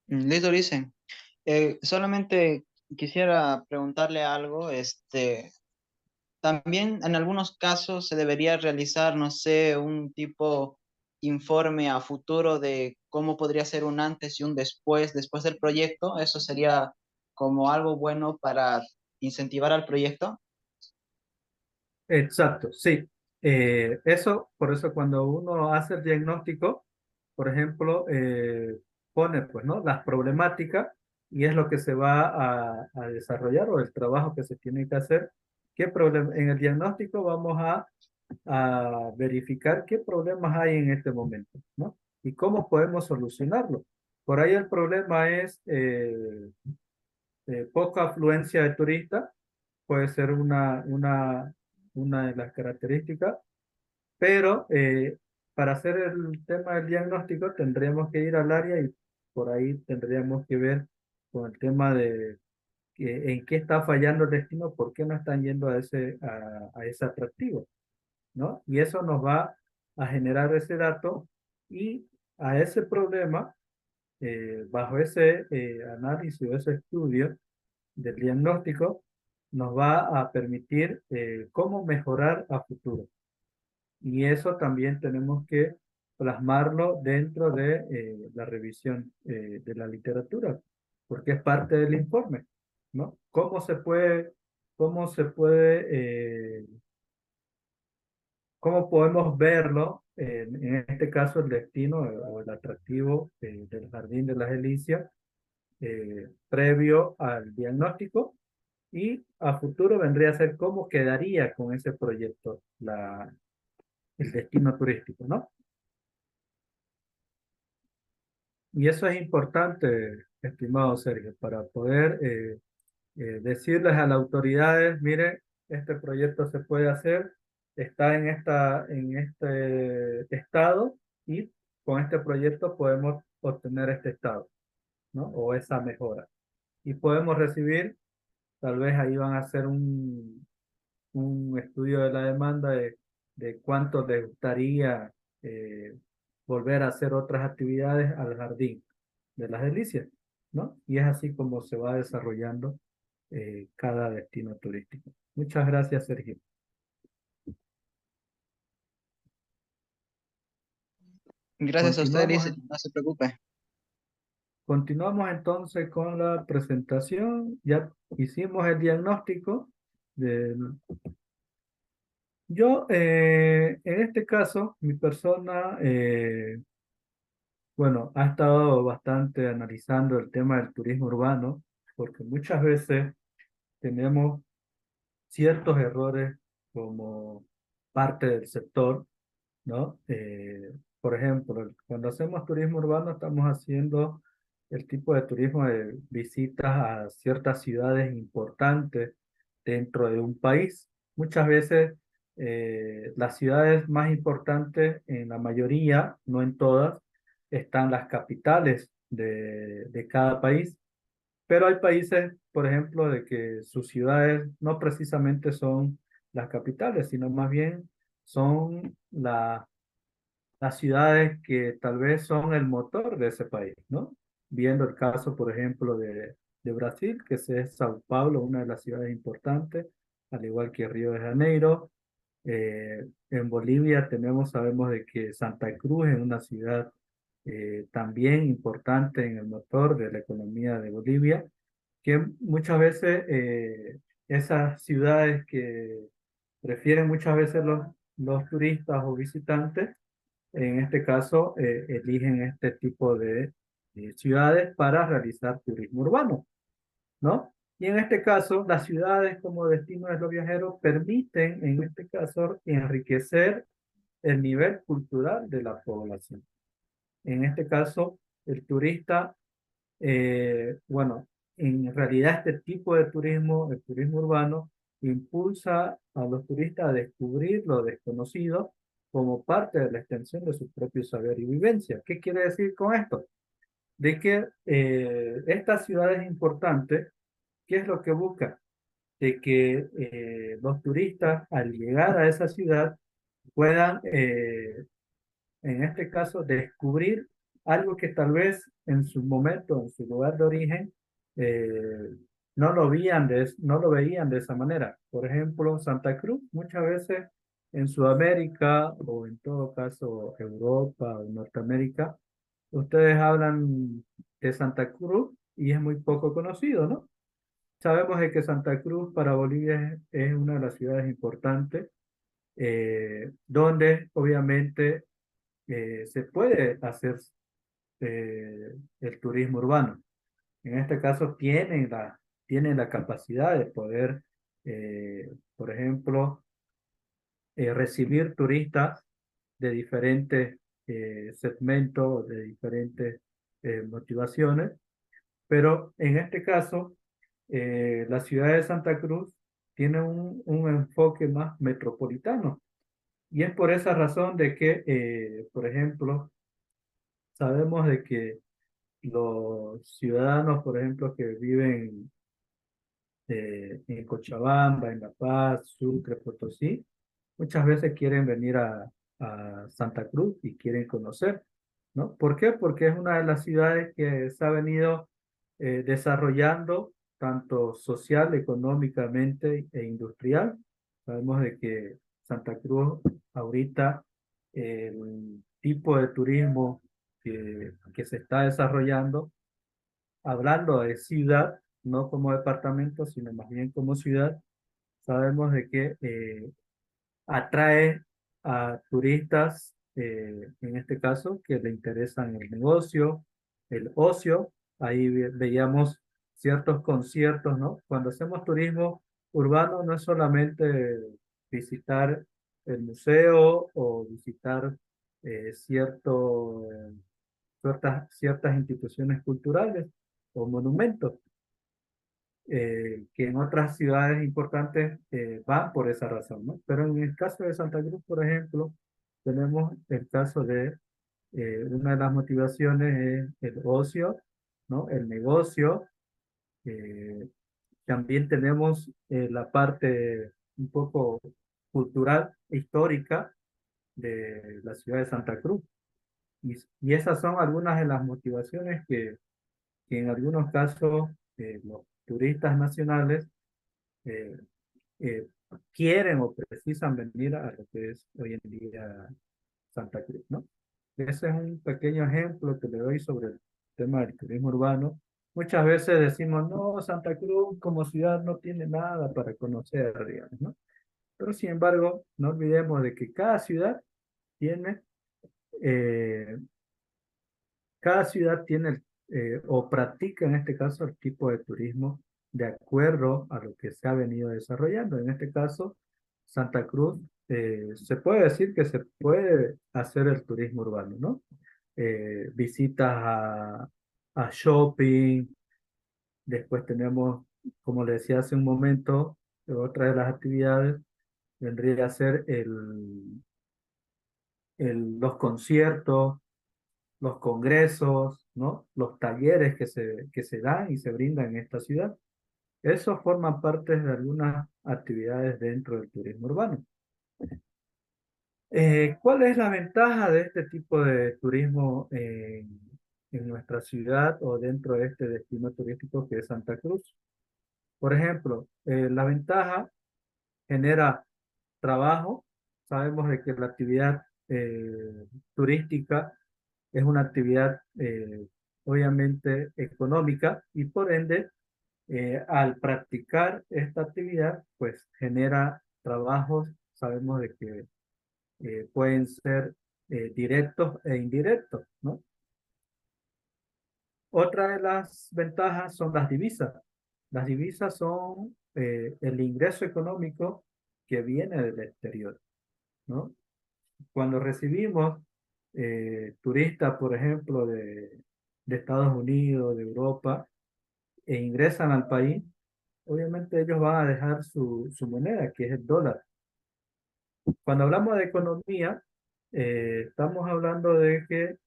Listo, dicen. Solamente quisiera preguntarle algo. También en algunos casos se debería realizar, no sé, un tipo informe a futuro de cómo podría ser un antes y un después del proyecto. Eso sería como algo bueno para incentivar al proyecto. Exacto, sí. Por eso cuando uno hace el diagnóstico, por ejemplo, pone pues, ¿no? Las problemáticas y es lo que se va a desarrollar o el trabajo que se tiene que hacer. En el diagnóstico vamos a verificar qué problemas hay en este momento, ¿no? Y cómo podemos solucionarlo. Por ahí el problema es poca afluencia de turistas puede ser una de las características, pero para hacer el tema del diagnóstico tendríamos que ir al área y por ahí tendríamos que ver con el tema de en qué está fallando el destino, por qué no están yendo a ese atractivo, ¿no? Y eso nos va a generar ese dato y a ese problema, bajo ese análisis o ese estudio del diagnóstico, nos va a permitir cómo mejorar a futuro. Y eso también tenemos que plasmarlo dentro de la revisión de la literatura, porque es parte del informe, ¿no? ¿Cómo cómo podemos verlo, en este caso el destino o el atractivo del Jardín de las Delicias, previo al diagnóstico y a futuro vendría a ser cómo quedaría con ese proyecto el destino turístico, ¿no? Y eso es importante, estimado Sergio, para poder decirles a las autoridades, mire, este proyecto se puede hacer, está en este estado y con este proyecto podemos obtener este estado, ¿no? O esa mejora. Y podemos recibir, tal vez ahí van a hacer un estudio de la demanda de cuánto les gustaría volver a hacer otras actividades al jardín de las delicias, ¿no? Y es así como se va desarrollando cada destino turístico. Muchas gracias, Sergio. Gracias a usted, Continuamos, Liz, no se preocupe. continuamos entonces con la presentación. Ya hicimos el diagnóstico del... Yo, en este caso, mi persona, bueno, ha estado bastante analizando el tema del turismo urbano, porque muchas veces tenemos ciertos errores como parte del sector, ¿no? Por ejemplo, cuando hacemos turismo urbano estamos haciendo el tipo de turismo de visitas a ciertas ciudades importantes dentro de un país. Muchas veces las ciudades más importantes, en la mayoría, no en todas, están las capitales de cada país, pero hay países, por ejemplo, de que sus ciudades no precisamente son las capitales, sino más bien son las ciudades que tal vez son el motor de ese país, ¿no? Viendo el caso, por ejemplo, de Brasil, que es Sao Paulo, una de las ciudades importantes, al igual que Río de Janeiro. En Bolivia sabemos de que Santa Cruz es una ciudad también importante en el motor de la economía de Bolivia, que muchas veces esas ciudades que prefieren muchas veces los turistas o visitantes, en este caso, eligen este tipo de ciudades para realizar turismo urbano, ¿no? Y en este caso, las ciudades como destino de los viajeros permiten, en este caso, enriquecer el nivel cultural de la población. En este caso, el turista, bueno, en realidad este tipo de turismo, el turismo urbano, impulsa a los turistas a descubrir lo desconocido como parte de la extensión de su propio saber y vivencia. ¿Qué quiere decir con esto? De que estas ciudades importantes, ¿qué es lo que buscan? De que los turistas al llegar a esa ciudad puedan, en este caso, descubrir algo que tal vez en su momento, en su lugar de origen, eh, no lo veían de esa manera. Por ejemplo, Santa Cruz, muchas veces en Sudamérica o en todo caso Europa o Norteamérica, ustedes hablan de Santa Cruz y es muy poco conocido, ¿no? Sabemos de que Santa Cruz para Bolivia es una de las ciudades importantes, donde obviamente se puede hacer el turismo urbano. En este caso tienen la capacidad de poder, por ejemplo, recibir turistas de diferentes segmentos, de diferentes motivaciones, pero en este caso, la ciudad de Santa Cruz tiene un enfoque más metropolitano. Y es por esa razón de que, por ejemplo, sabemos de que los ciudadanos, por ejemplo, que viven en Cochabamba, en La Paz, Sucre, Potosí, muchas veces quieren venir a Santa Cruz y quieren conocer, ¿no? ¿Por qué? Porque es una de las ciudades que se ha venido desarrollando tanto social, económicamente e industrial. Sabemos de que Santa Cruz ahorita el tipo de turismo que se está desarrollando, hablando de ciudad, no como departamento, sino más bien como ciudad, sabemos de que atrae a turistas, en este caso, que le interesan el negocio, el ocio. Ahí veíamos ciertos conciertos, ¿no? Cuando hacemos turismo urbano no es solamente visitar el museo o visitar ciertas instituciones culturales o monumentos, que en otras ciudades importantes van por esa razón, ¿no? Pero en el caso de Santa Cruz, por ejemplo, tenemos el caso de una de las motivaciones es el ocio, ¿no? El negocio. eh, También tenemos la parte un poco cultural, histórica de la ciudad de Santa Cruz. Y esas son algunas de las motivaciones que en algunos casos los turistas nacionales eh, eh, quieren o precisan venir a lo que es hoy en día Santa Cruz, ¿no? Ese es un pequeño ejemplo que le doy sobre el tema del turismo urbano. Muchas veces decimos, no, Santa Cruz como ciudad no tiene nada para conocer, digamos, ¿no? Pero sin embargo, no olvidemos de que tiene eh, cada ciudad tiene o practica en este caso el tipo de turismo de acuerdo a lo que se ha venido desarrollando. En este caso, Santa Cruz, se puede decir que se puede hacer el turismo urbano, ¿no? Visitas a shopping, después tenemos, como le decía hace un momento, otra de las actividades vendría a ser los conciertos, los congresos, ¿no? Los talleres que se dan y se brindan en esta ciudad. Eso forma parte de algunas actividades dentro del turismo urbano. ¿Cuál es la ventaja de este tipo de turismo en nuestra ciudad o dentro de este destino turístico que es Santa Cruz? Por ejemplo, la ventaja genera trabajo. Sabemos de que la actividad turística es una actividad obviamente económica y por ende al practicar esta actividad pues genera trabajos, sabemos de que pueden ser directos e indirectos, ¿no? Otra de las ventajas son las divisas. Las divisas son el ingreso económico que viene del exterior, ¿no? Cuando recibimos turistas, por ejemplo, de Estados Unidos, de Europa, e ingresan al país, obviamente ellos van a dejar su moneda, que es el dólar. Cuando hablamos de economía, estamos hablando de que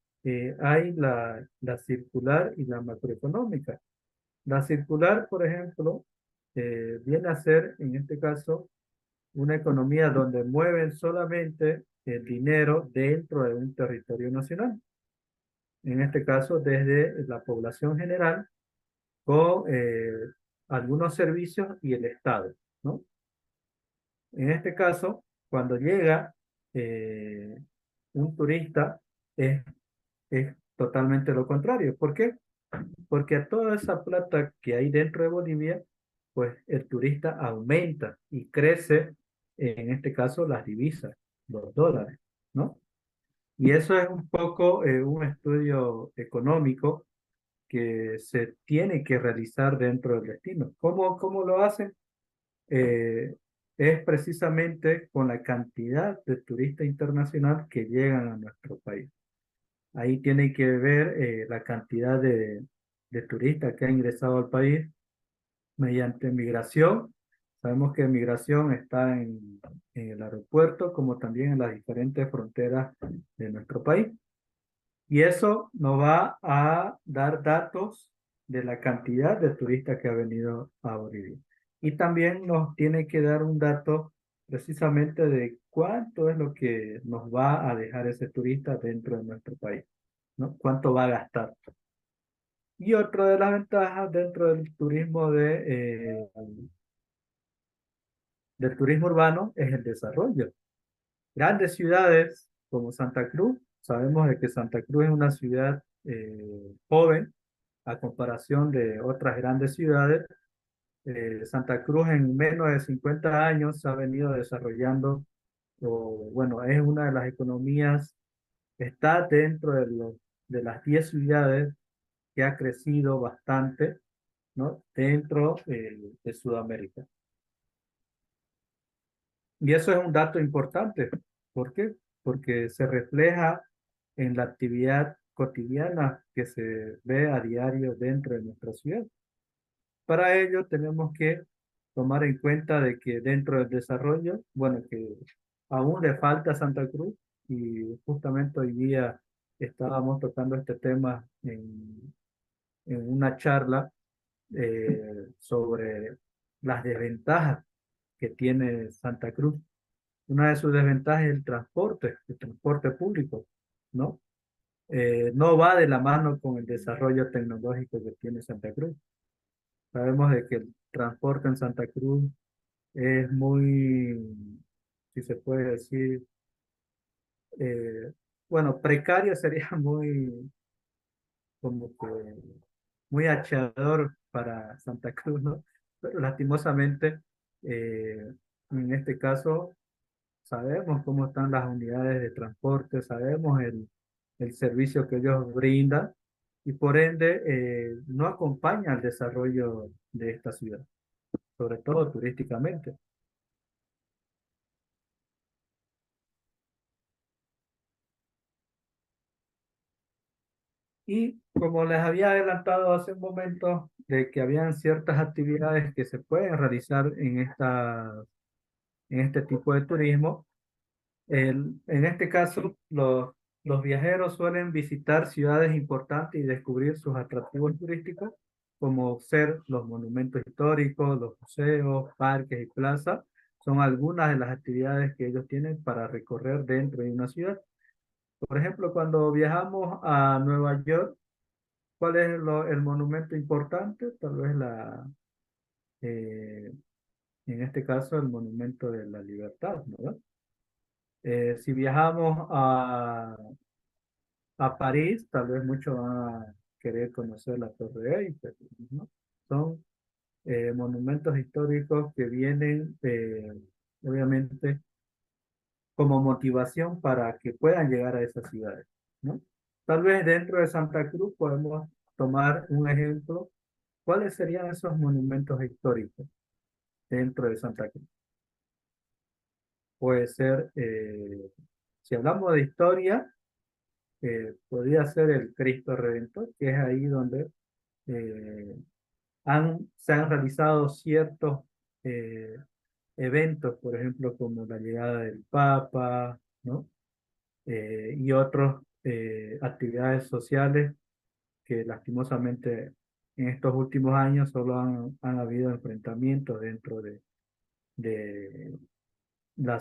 hay la circular y la macroeconómica. La circular, por ejemplo, viene a ser, en este caso, una economía donde mueven solamente el dinero dentro de un territorio nacional. En este caso, desde la población general con algunos servicios y el Estado, ¿no? En este caso, cuando llega eh, un turista, es, es totalmente lo contrario. ¿Por qué? Porque a toda esa plata que hay dentro de Bolivia, pues el turista aumenta y crece, en este caso, las divisas, los dólares, ¿no? Y eso es un poco un estudio económico que se tiene que realizar dentro del destino. ¿Cómo lo hacen? Eh, es precisamente con la cantidad de turistas internacional que llegan a nuestro país. Ahí tiene que ver la cantidad de turistas que ha ingresado al país mediante migración, Sabemos que migración está en el aeropuerto, como también en las diferentes fronteras de nuestro país. Y eso nos va a dar datos de la cantidad de turistas que ha venido a Bolivia. Y también nos tiene que dar un dato precisamente de cuánto es lo que nos va a dejar ese turista dentro de nuestro país, ¿no? Cuánto va a gastar. Y otra de las ventajas dentro del turismo urbano es el desarrollo. Grandes ciudades como Santa Cruz, sabemos de que Santa Cruz es una ciudad joven a comparación de otras grandes ciudades. Santa Cruz en menos de 50 años se ha venido desarrollando, o bueno, es una de las economías, está dentro de las 10 ciudades que ha crecido bastante, ¿no? Dentro de Sudamérica. Y eso es un dato importante. ¿Por qué? Porque se refleja en la actividad cotidiana que se ve a diario dentro de nuestra ciudad. Para ello tenemos que tomar en cuenta de que dentro del desarrollo, bueno, que aún le falta a Santa Cruz y justamente hoy día estábamos tocando este tema en una charla sobre las desventajas que tiene Santa Cruz. Una de sus desventajas es el transporte público, ¿no? No va de la mano con el desarrollo tecnológico que tiene Santa Cruz. Sabemos de que el transporte en Santa Cruz es muy, si se puede decir, eh, bueno, precario sería muy, como que, muy achador para Santa Cruz, ¿no? Pero lastimosamente, en este caso, sabemos cómo están las unidades de transporte, sabemos el servicio que ellos brindan y por ende no acompaña al desarrollo de esta ciudad, sobre todo turísticamente. Y como les había adelantado hace un momento, de que habían ciertas actividades que se pueden realizar en este tipo de turismo, en este caso, los viajeros suelen visitar ciudades importantes y descubrir sus atractivos turísticos, como ser los monumentos históricos, los museos, parques y plazas. Son algunas de las actividades que ellos tienen para recorrer dentro de una ciudad. Por ejemplo, cuando viajamos a Nueva York, ¿cuál es el monumento importante? Tal vez eh, en este caso, el monumento de la libertad, ¿no? Si viajamos a París, tal vez muchos van a querer conocer la Torre Eiffel, ¿no? Son monumentos históricos que vienen, obviamente, como motivación para que puedan llegar a esas ciudades, ¿no? Tal vez dentro de Santa Cruz podemos tomar un ejemplo. ¿Cuáles serían esos monumentos históricos dentro de Santa Cruz? Puede ser, si hablamos de historia, podría ser el Cristo Redentor, que es ahí donde eh, se han realizado ciertos eh, eventos, por ejemplo, como la llegada del Papa, ¿no? Y otras actividades sociales que lastimosamente en estos últimos años solo han habido enfrentamientos dentro de la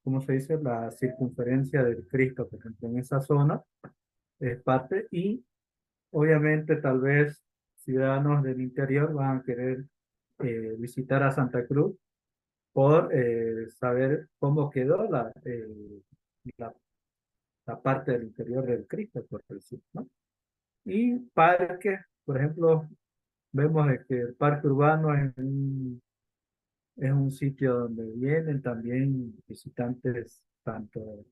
¿cómo se dice? La circunferencia del Cristo, por ejemplo, en esa zona es parte y obviamente tal vez ciudadanos del interior van a querer visitar a Santa Cruz por saber cómo quedó la, la parte del interior del Cristo, por decir, ¿no? Y parques, por ejemplo, vemos de que el parque urbano es un sitio donde vienen también visitantes tanto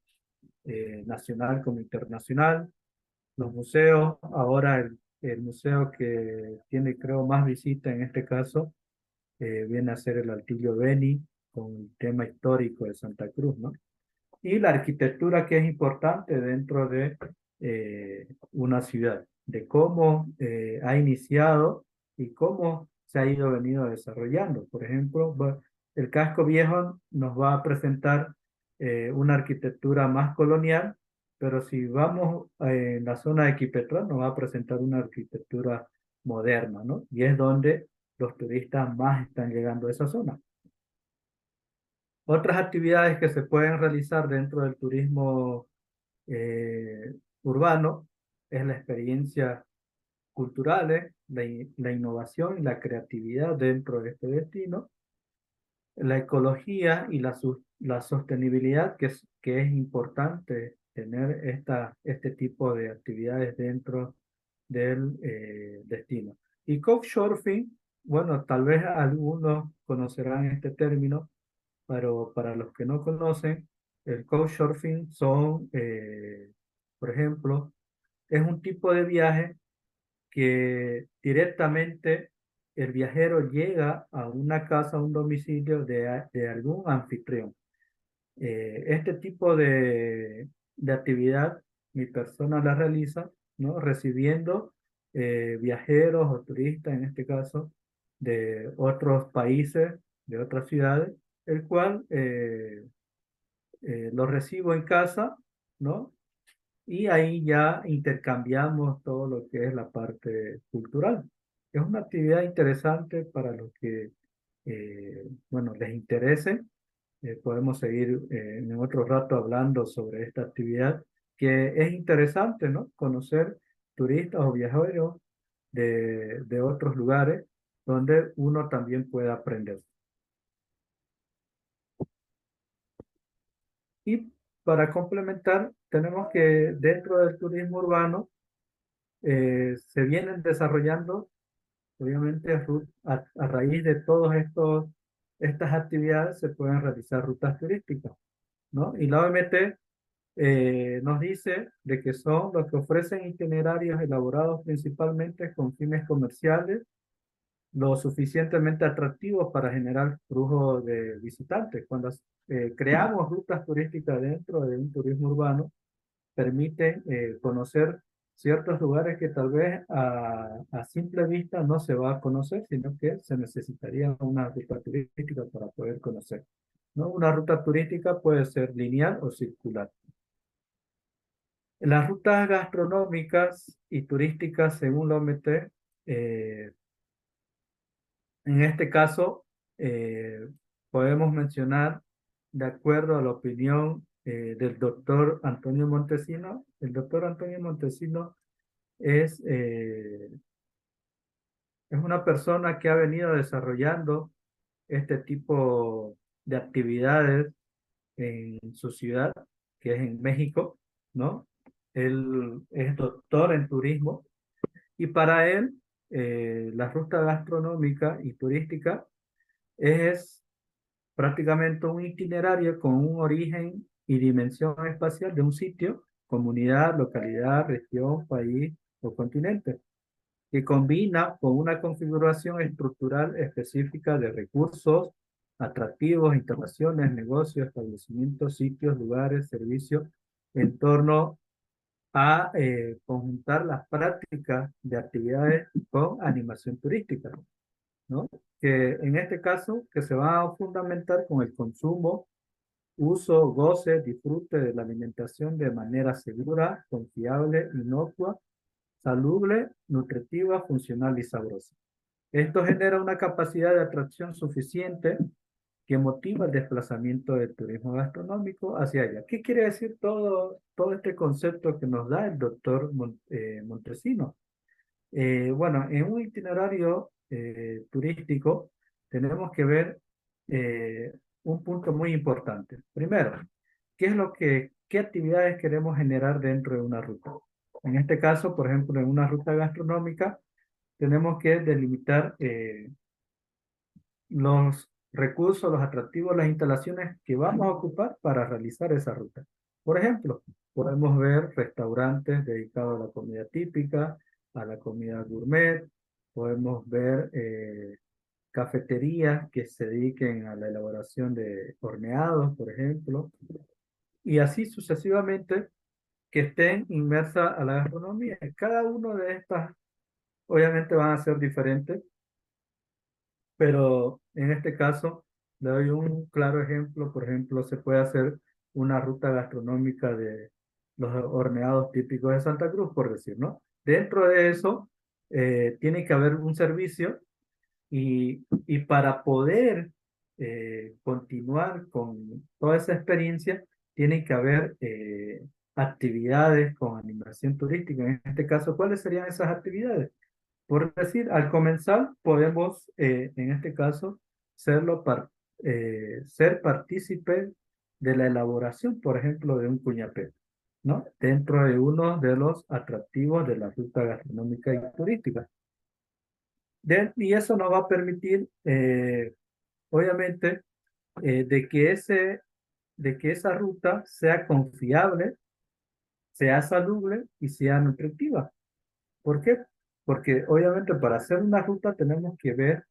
nacional como internacional. Los museos, ahora el museo que tiene creo más visita en este caso viene a ser el Altillo Beni con el tema histórico de Santa Cruz, ¿no? Y la arquitectura que es importante dentro de una ciudad, de cómo ha iniciado y cómo se ha venido desarrollando. Por ejemplo, el casco viejo nos va a presentar una arquitectura más colonial, pero si vamos en la zona de Equipetrol nos va a presentar una arquitectura moderna, ¿no? Y es donde los turistas más están llegando a esa zona. Otras actividades que se pueden realizar dentro del turismo urbano es la experiencia culturales, la innovación y la creatividad dentro de este destino, la ecología y la sostenibilidad, que es importante tener este tipo de actividades dentro del destino. Y couchsurfing, bueno, tal vez algunos conocerán este término, pero para los que no conocen, el couchsurfing son, por ejemplo, es un tipo de viaje que directamente el viajero llega a una casa, a un domicilio de algún anfitrión. Este tipo de actividad mi persona la realiza, ¿no? Recibiendo viajeros o turistas, en este caso, de otros países, de otras ciudades, el cual lo recibo en casa, ¿no? Y ahí ya intercambiamos todo lo que es la parte cultural. Es una actividad interesante para los que, bueno, les interese. Podemos seguir en otro rato hablando sobre esta actividad, que es interesante, ¿no? Conocer turistas o viajeros de otros lugares donde uno también puede aprender. Y para complementar, tenemos que dentro del turismo urbano se vienen desarrollando, obviamente, a raíz de todas estas actividades se pueden realizar rutas turísticas, ¿no? Y la OMT nos dice de que son los que ofrecen itinerarios elaborados principalmente con fines comerciales, lo suficientemente atractivos para generar flujo de visitantes. Cuando creamos rutas turísticas dentro de un turismo urbano, permite conocer ciertos lugares que tal vez a simple vista no se va a conocer, sino que se necesitaría una ruta turística para poder conocer, ¿no? Una ruta turística puede ser lineal o circular. Las rutas gastronómicas y turísticas, según la OMT, en este caso, podemos mencionar, de acuerdo a la opinión del doctor Antonio Montesino, el doctor Antonio Montesino es, eh, es una persona que ha venido desarrollando este tipo de actividades en su ciudad, que es en México, ¿no? Él es doctor en turismo y para él la ruta gastronómica y turística es prácticamente un itinerario con un origen y dimensión espacial de un sitio, comunidad, localidad, región, país o continente, que combina con una configuración estructural específica de recursos, atractivos, instalaciones, negocios, establecimientos, sitios, lugares, servicios, en torno a conjuntar las prácticas de actividades con animación turística, ¿no? Que en este caso, que se va a fundamentar con el consumo, uso, goce, disfrute de la alimentación de manera segura, confiable, inocua, salubre, nutritiva, funcional y sabrosa. Esto genera una capacidad de atracción suficiente que motiva el desplazamiento del turismo gastronómico hacia allá. ¿Qué quiere decir todo este concepto que nos da el doctor Montesino? Bueno, en un itinerario turístico tenemos que ver un punto muy importante. Primero, qué actividades queremos generar dentro de una ruta? En este caso, por ejemplo, en una ruta gastronómica, tenemos que delimitar los recursos, los atractivos, las instalaciones que vamos a ocupar para realizar esa ruta. Por ejemplo, podemos ver restaurantes dedicados a la comida típica, a la comida gourmet, podemos ver cafeterías que se dediquen a la elaboración de horneados, por ejemplo, y así sucesivamente que estén inmersas a la gastronomía. Cada uno de estas obviamente van a ser diferentes, pero en este caso le doy un claro ejemplo. Por ejemplo, se puede hacer una ruta gastronómica de los horneados típicos de Santa Cruz, por decir, ¿no? Dentro de eso, tiene que haber un servicio y para poder continuar con toda esa experiencia, tiene que haber actividades con animación turística. En este caso, ¿cuáles serían esas actividades? Por decir, al comenzar, podemos, en este caso, ser partícipe de la elaboración, por ejemplo, de un cuñapé, ¿no? Dentro de uno de los atractivos de la ruta gastronómica y turística. Y eso nos va a permitir, obviamente, de que esa ruta sea confiable, sea salubre y sea nutritiva. ¿Por qué? Porque obviamente para hacer una ruta tenemos que ver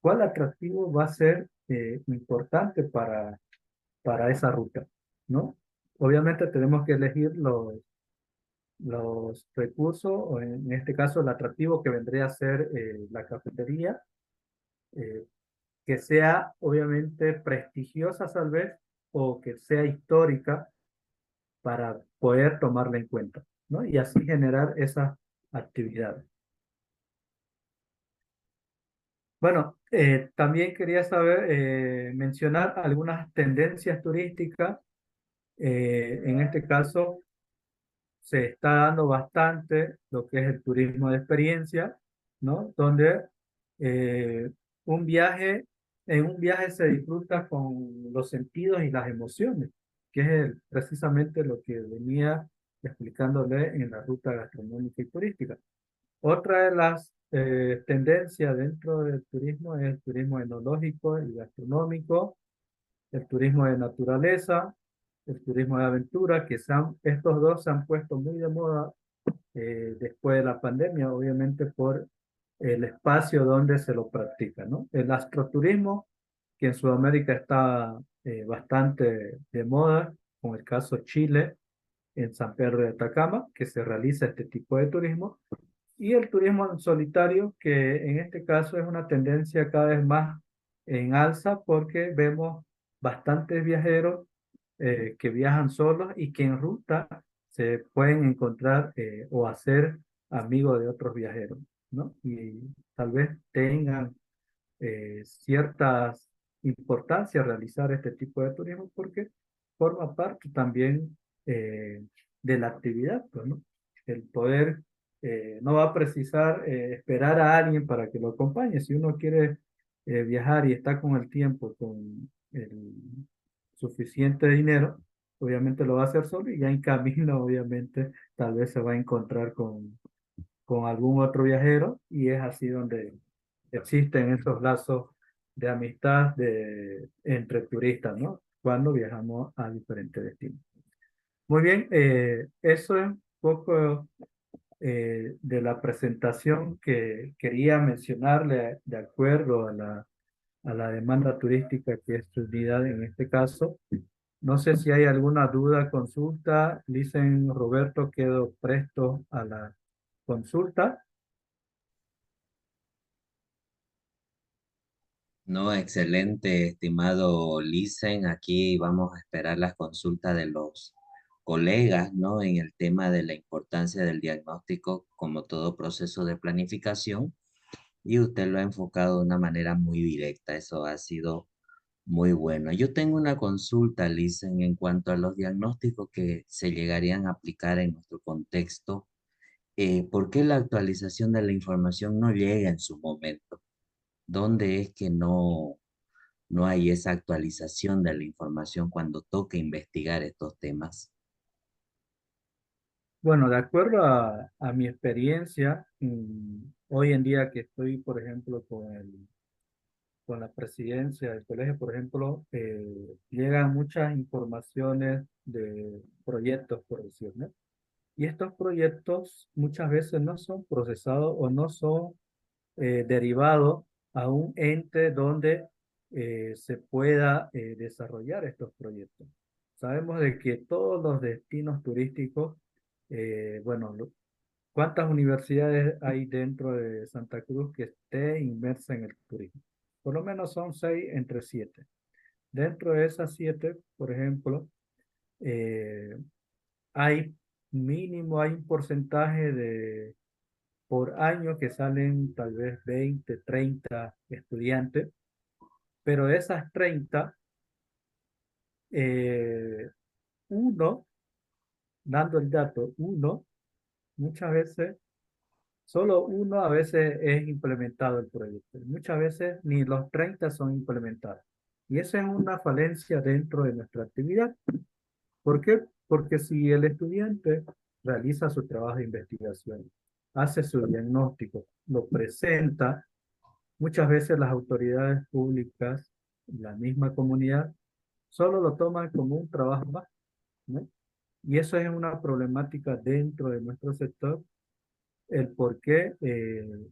cuál atractivo va a ser importante para esa ruta, ¿no? Obviamente tenemos que elegir los recursos, o en este caso el atractivo que vendría a ser la cafetería, eh, que sea obviamente prestigiosa tal vez, o que sea histórica para poder tomarla en cuenta, ¿no? Y así generar esas actividades. Bueno, también quería mencionar algunas tendencias turísticas. En este caso, se está dando bastante lo que es el turismo de experiencia, ¿no? Donde eh, un viaje, en un viaje se disfruta con los sentidos y las emociones, que es precisamente lo que venía explicándole en la ruta gastronómica y turística. Otra de las tendencias dentro del turismo es el turismo enológico y gastronómico, el turismo de naturaleza, el turismo de aventura, estos dos se han puesto muy de moda después de la pandemia, obviamente por el espacio donde se lo practica, ¿no? El astroturismo, que en Sudamérica está bastante de moda, con el caso Chile, en San Pedro de Atacama, que se realiza este tipo de turismo, y el turismo en solitario, que en este caso es una tendencia cada vez más en alza porque vemos bastantes viajeros que viajan solos y que en ruta se pueden encontrar o hacer amigos de otros viajeros, ¿no? Y tal vez tengan ciertas importancia realizar este tipo de turismo porque forma parte también de la actividad, pues, ¿no? El poder no va a precisar esperar a alguien para que lo acompañe. Si uno quiere viajar y está con el tiempo, con el suficiente dinero, obviamente lo va a hacer solo y ya en camino, obviamente, tal vez se va a encontrar con algún otro viajero y es así donde existen esos lazos de amistad entre turistas, ¿no? Cuando viajamos a diferentes destinos. Muy bien, eso es un poco de la presentación que quería mencionarle de acuerdo a la demanda turística que es su unidad en este caso. No sé si hay alguna duda, consulta. Dicen Roberto, quedo presto a la consulta. No, excelente, estimado Lisen. Aquí vamos a esperar las consultas de los colegas, ¿no? En el tema de la importancia del diagnóstico como todo proceso de planificación. Y usted lo ha enfocado de una manera muy directa. Eso ha sido muy bueno. Yo tengo una consulta, Lisen, en cuanto a los diagnósticos que se llegarían a aplicar en nuestro contexto. ¿Por qué la actualización de la información no llega en su momento? ¿Dónde es que no hay esa actualización de la información cuando toca investigar estos temas? Bueno, de acuerdo a mi experiencia, hoy en día que estoy, por ejemplo, con la presidencia del colegio, por ejemplo, llegan muchas informaciones de proyectos, por decirlo, ¿no? Y estos proyectos muchas veces no son procesados o no son derivados a un ente donde se pueda desarrollar estos proyectos. Sabemos de que todos los destinos turísticos, bueno, ¿Cuántas universidades hay dentro de Santa Cruz que esté inmersa en el turismo? Por lo menos son 6 entre 7. Dentro de esas 7, por ejemplo, eh, hay hay un porcentaje de por año que salen tal vez 20, 30 estudiantes, pero de esas 30, eh, uno, dando el dato, uno, muchas veces, solo uno a veces es implementado el proyecto. Muchas veces ni los 30 son implementados. Y esa es una falencia dentro de nuestra actividad. ¿Por qué? Porque si el estudiante realiza su trabajo de investigación, hace su diagnóstico, lo presenta, muchas veces las autoridades públicas, la misma comunidad, solo lo toman como un trabajo más, ¿no? Y eso es una problemática dentro de nuestro sector, el por qué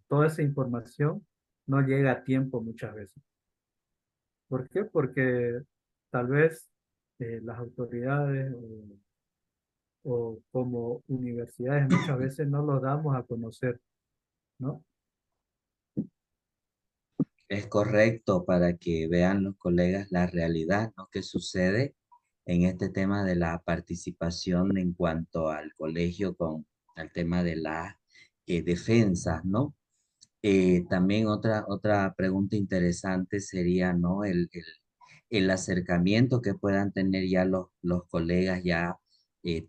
toda esa información no llega a tiempo muchas veces. ¿Por qué? Porque tal vez las autoridades o como universidades muchas veces no lo damos a conocer, ¿no? Es correcto para que vean los colegas la realidad, ¿no? Que sucede en este tema de la participación en cuanto al colegio con el tema de las defensas, ¿no? También otra pregunta interesante sería, ¿no? El acercamiento que puedan tener ya los colegas ya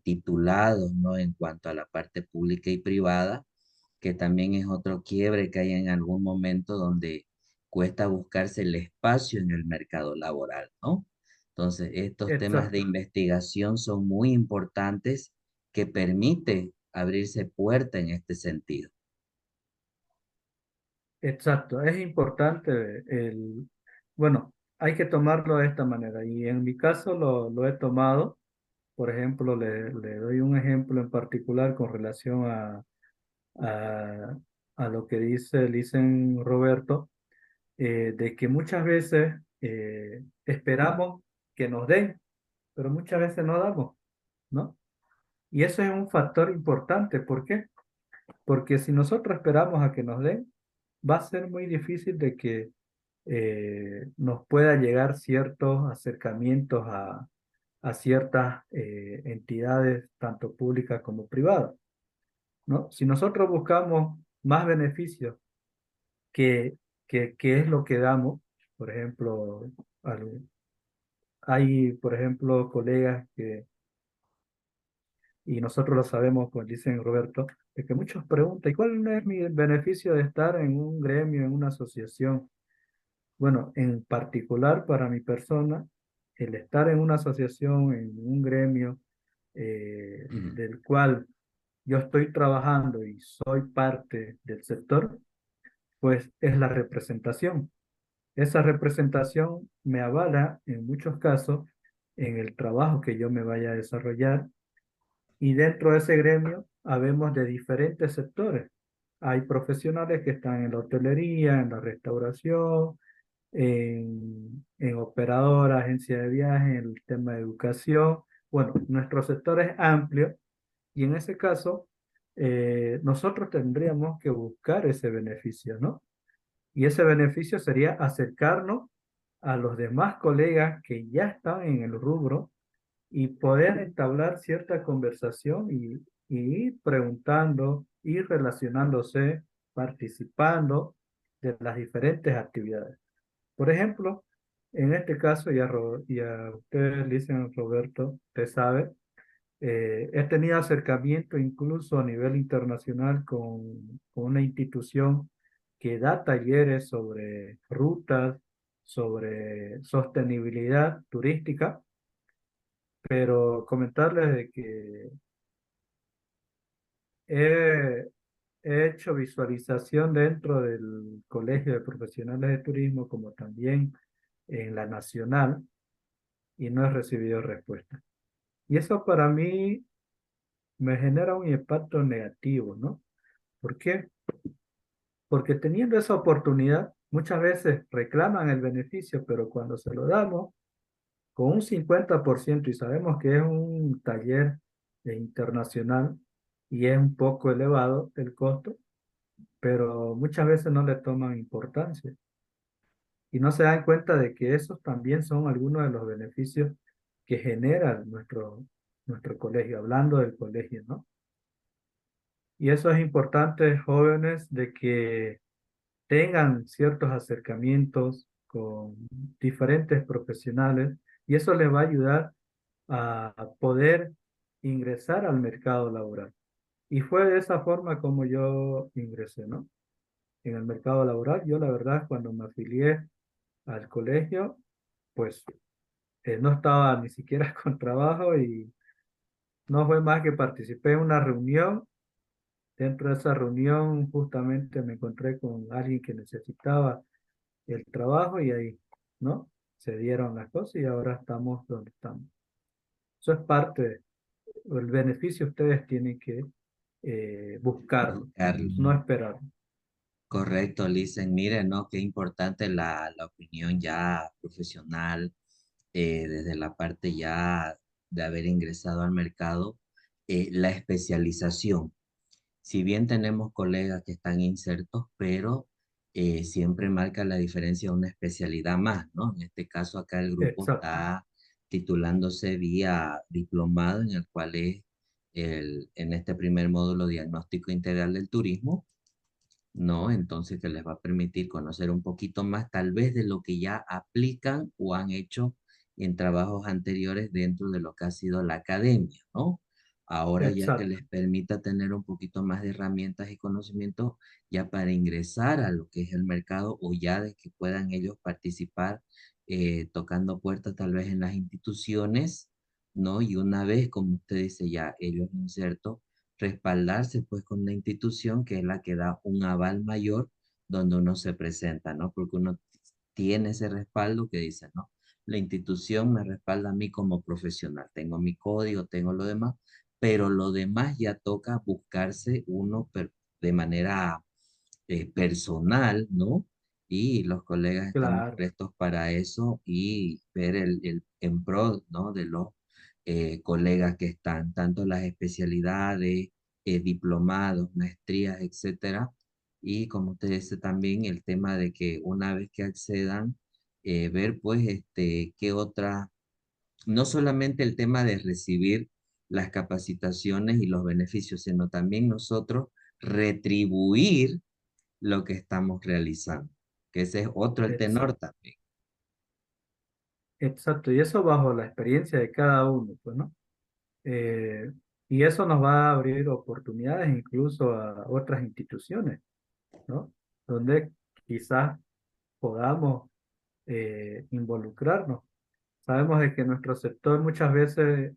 titulados, ¿no? En cuanto a la parte pública y privada, que también es otro quiebre que hay en algún momento donde cuesta buscarse el espacio en el mercado laboral, ¿no? Entonces, estos temas de Exacto, investigación son muy importantes que permite abrirse puerta en este sentido. exacto. Es importante bueno, hay que tomarlo de esta manera. Y en mi caso lo he tomado. Por ejemplo, le doy un ejemplo en particular con relación a, a lo que dicen Roberto, de que muchas veces esperamos que nos den, pero muchas veces no damos, ¿no? Y eso es un factor importante. ¿Por qué? Porque si nosotros esperamos a que nos den, va a ser muy difícil de que nos pueda llegar ciertos acercamientos a ciertas entidades, tanto públicas como privadas, ¿no? Si nosotros buscamos más beneficios que, que es lo que damos, por ejemplo, al- hay, por ejemplo, colegas que y nosotros lo sabemos, como dicen Roberto, de que muchos preguntan, ¿y cuál es mi beneficio de estar en un gremio, en una asociación? Bueno, en particular para mi persona, el estar en una asociación, en un gremio Ujú. del cual yo estoy trabajando y soy parte del sector, pues es la representación. Esa representación me avala en muchos casos en el trabajo que yo me vaya a desarrollar y dentro de ese gremio habemos de diferentes sectores. Hay profesionales que están en la hotelería, en la restauración, en operadora, agencia de viajes, en el tema de educación. Bueno, nuestro sector es amplio y en ese caso nosotros tendríamos que buscar ese beneficio, ¿no? Y ese beneficio sería acercarnos a los demás colegas que ya están en el rubro y poder entablar cierta conversación y ir preguntando, ir relacionándose, participando de las diferentes actividades. Por ejemplo, en este caso, y a ustedes le dicen Roberto, usted sabe, he tenido acercamiento incluso a nivel internacional con una institución que da talleres sobre rutas, sobre sostenibilidad turística, pero comentarles de que he, he hecho visualización dentro del Colegio de Profesionales de Turismo como también en la nacional y no he recibido respuesta. Y eso para mí me genera un impacto negativo, ¿no? ¿Por qué? Porque teniendo esa oportunidad, muchas veces reclaman el beneficio, pero cuando se lo damos con un 50% y sabemos que es un taller internacional, y es un poco elevado el costo, pero muchas veces no le toman importancia y no se dan cuenta de que esos también son algunos de los beneficios que genera nuestro colegio, hablando del colegio, ¿no? Y eso es importante, jóvenes, de que tengan ciertos acercamientos con diferentes profesionales y eso les va a ayudar a poder ingresar al mercado laboral. Y fue de esa forma como yo ingresé, ¿no? En el mercado laboral, yo la verdad cuando me afilié al colegio, pues no estaba ni siquiera con trabajo y no fue más que participé en una reunión. Dentro de esa reunión justamente me encontré con alguien que necesitaba el trabajo y ahí, ¿no? Se dieron las cosas y ahora estamos donde estamos. Eso es parte, el beneficio ustedes tienen que buscarlo, Buscarlo. no esperarlo. Correcto, Licen. Miren, ¿no? Qué importante la opinión ya profesional, desde la parte ya de haber ingresado al mercado, la especialización. Si bien tenemos colegas que están insertos, pero siempre marca la diferencia una especialidad más, ¿no? En este caso acá el grupo Exacto, está titulándose vía diplomado, en el cual es en este primer módulo diagnóstico integral del turismo, ¿no? Entonces que les va a permitir conocer un poquito más tal vez de lo que ya aplican o han hecho en trabajos anteriores dentro de lo que ha sido la academia, ¿no? Ahora ya que exacto. les permita tener un poquito más de herramientas y conocimientos ya para ingresar a lo que es el mercado o ya de que puedan ellos participar tocando puertas tal vez en las instituciones, ¿no? Y una vez, como usted dice, ya ellos insertos respaldarse pues con una institución que es la que da un aval mayor donde uno se presenta, ¿no? Porque uno tiene ese respaldo que dice, ¿no? La institución me respalda a mí como profesional, tengo mi código, tengo lo demás, pero lo demás ya toca buscarse uno de manera personal, ¿no? Y los colegas estamos Claro, prestos para eso y ver el en pro, ¿no? De los colegas que están, tanto las especialidades, diplomados, maestrías, etcétera. Y como usted dice también, el tema de que una vez que accedan, ver pues qué otra, no solamente el tema de recibir las capacitaciones y los beneficios, sino también nosotros retribuir lo que estamos realizando, que ese es otro el tenor exacto, también. exacto. Y eso bajo la experiencia de cada uno, pues, ¿no? Eh, y eso nos va a abrir oportunidades incluso a otras instituciones, ¿no? Donde quizás podamos involucrarnos. Sabemos de que nuestro sector muchas veces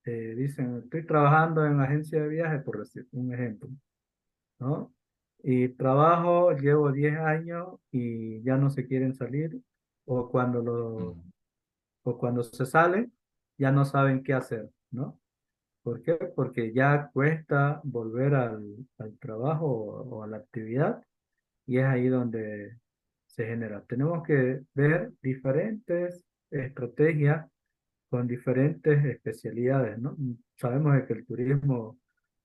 dicen, estoy trabajando en agencia de viajes, por decir un ejemplo, ¿no? Y trabajo, llevo 10 años y ya no se quieren salir, o cuando, Mm. o cuando se salen, ya no saben qué hacer, ¿no? ¿Por qué? Porque ya cuesta volver al trabajo o a la actividad y es ahí donde se genera. Tenemos que ver diferentes estrategias con diferentes especialidades, ¿no? Sabemos de que el turismo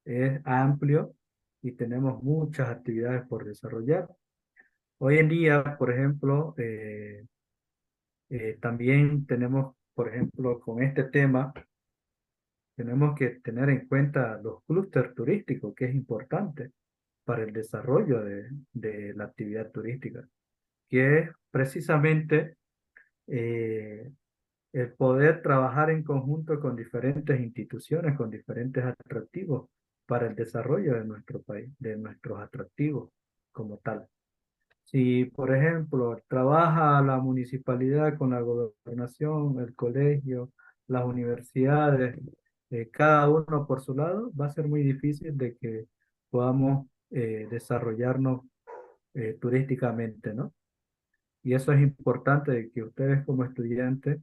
es amplio y tenemos muchas actividades por desarrollar. Hoy en día, por ejemplo, también tenemos, por ejemplo, con este tema, tenemos que tener en cuenta los clústeres turísticos, que es importante para el desarrollo de la actividad turística, que es precisamente eh, el poder trabajar en conjunto con diferentes instituciones, con diferentes atractivos para el desarrollo de nuestro país, de nuestros atractivos como tal. Si, por ejemplo, trabaja la municipalidad con la gobernación, el colegio, las universidades, cada uno por su lado, va a ser muy difícil de que podamos desarrollarnos turísticamente, ¿no? Y eso es importante de que ustedes como estudiantes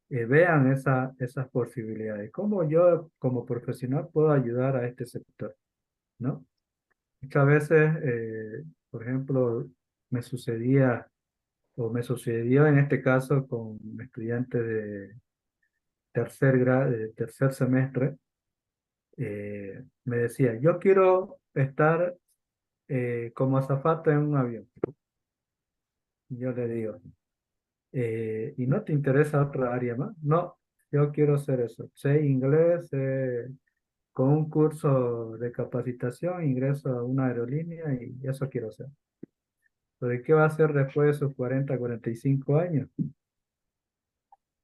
vean esas posibilidades. ¿Cómo yo como profesional puedo ayudar a este sector? ¿No? Muchas veces, por ejemplo, me sucedía o me sucedió en este caso con estudiantes de tercer semestre, me decía, yo quiero estar como azafata en un avión. Y yo le digo, ¿y no te interesa otra área más? No, yo quiero hacer eso. Sé inglés, con un curso de capacitación, ingreso a una aerolínea y eso quiero hacer. ¿Pero qué va a hacer después de sus 40, 45 años?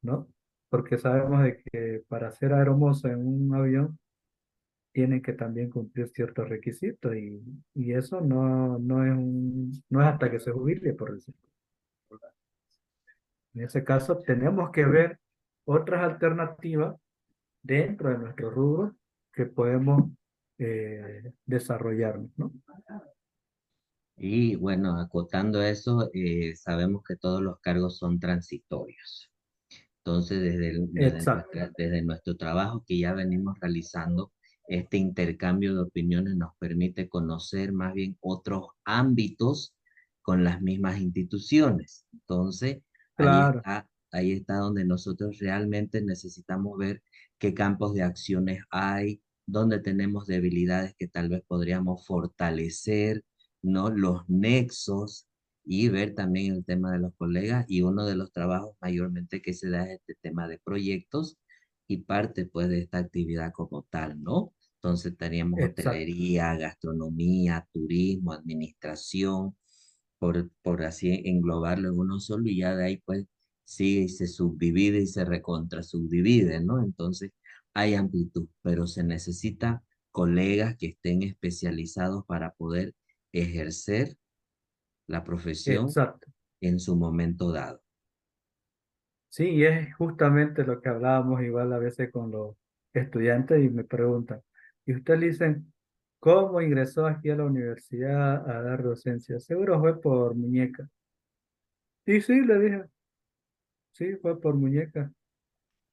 ¿No? Porque sabemos de que para ser aeromozo en un avión tienen que también cumplir ciertos requisitos y eso no es hasta que se jubile, por decirlo. En ese caso, tenemos que ver otras alternativas dentro de nuestro rubro que podemos desarrollarnos, ¿no? Y bueno, acotando eso, sabemos que todos los cargos son transitorios. Entonces, Exacto, desde nuestro trabajo que ya venimos realizando, este intercambio de opiniones nos permite conocer más bien otros ámbitos con las mismas instituciones. Entonces, claro, ahí está donde nosotros realmente necesitamos ver qué campos de acciones hay, dónde tenemos debilidades que tal vez podríamos fortalecer, ¿no? Los nexos y ver también el tema de los colegas y uno de los trabajos mayormente que se da es este tema de proyectos y parte pues de esta actividad como tal, ¿no? Entonces teníamos exacto, hotelería, gastronomía, turismo, administración, por así englobarlo en uno solo y ya de ahí pues sigue y se subdivide y se recontra subdivide, ¿no? Entonces hay amplitud, pero se necesita colegas que estén especializados para poder ejercer la profesión exacto. en su momento dado. Sí, y es justamente lo que hablábamos igual a veces con los estudiantes y me preguntan, ¿y usted le dicen cómo ingresó aquí a la universidad a dar docencia? Seguro fue por muñeca. Y sí, le dije, sí, fue por muñeca,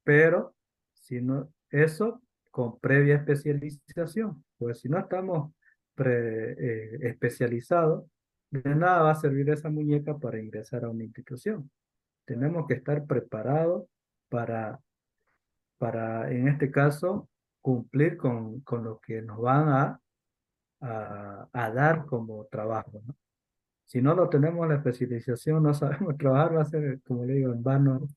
pero si no, eso con previa especialización, pues si no estamos especializados, de nada va a servir esa muñeca para ingresar a una institución. Tenemos que estar preparados para en este caso, cumplir con lo que nos van a dar como trabajo, ¿no? Si no lo tenemos la especialización, no sabemos trabajar, va a ser, como le digo, en vano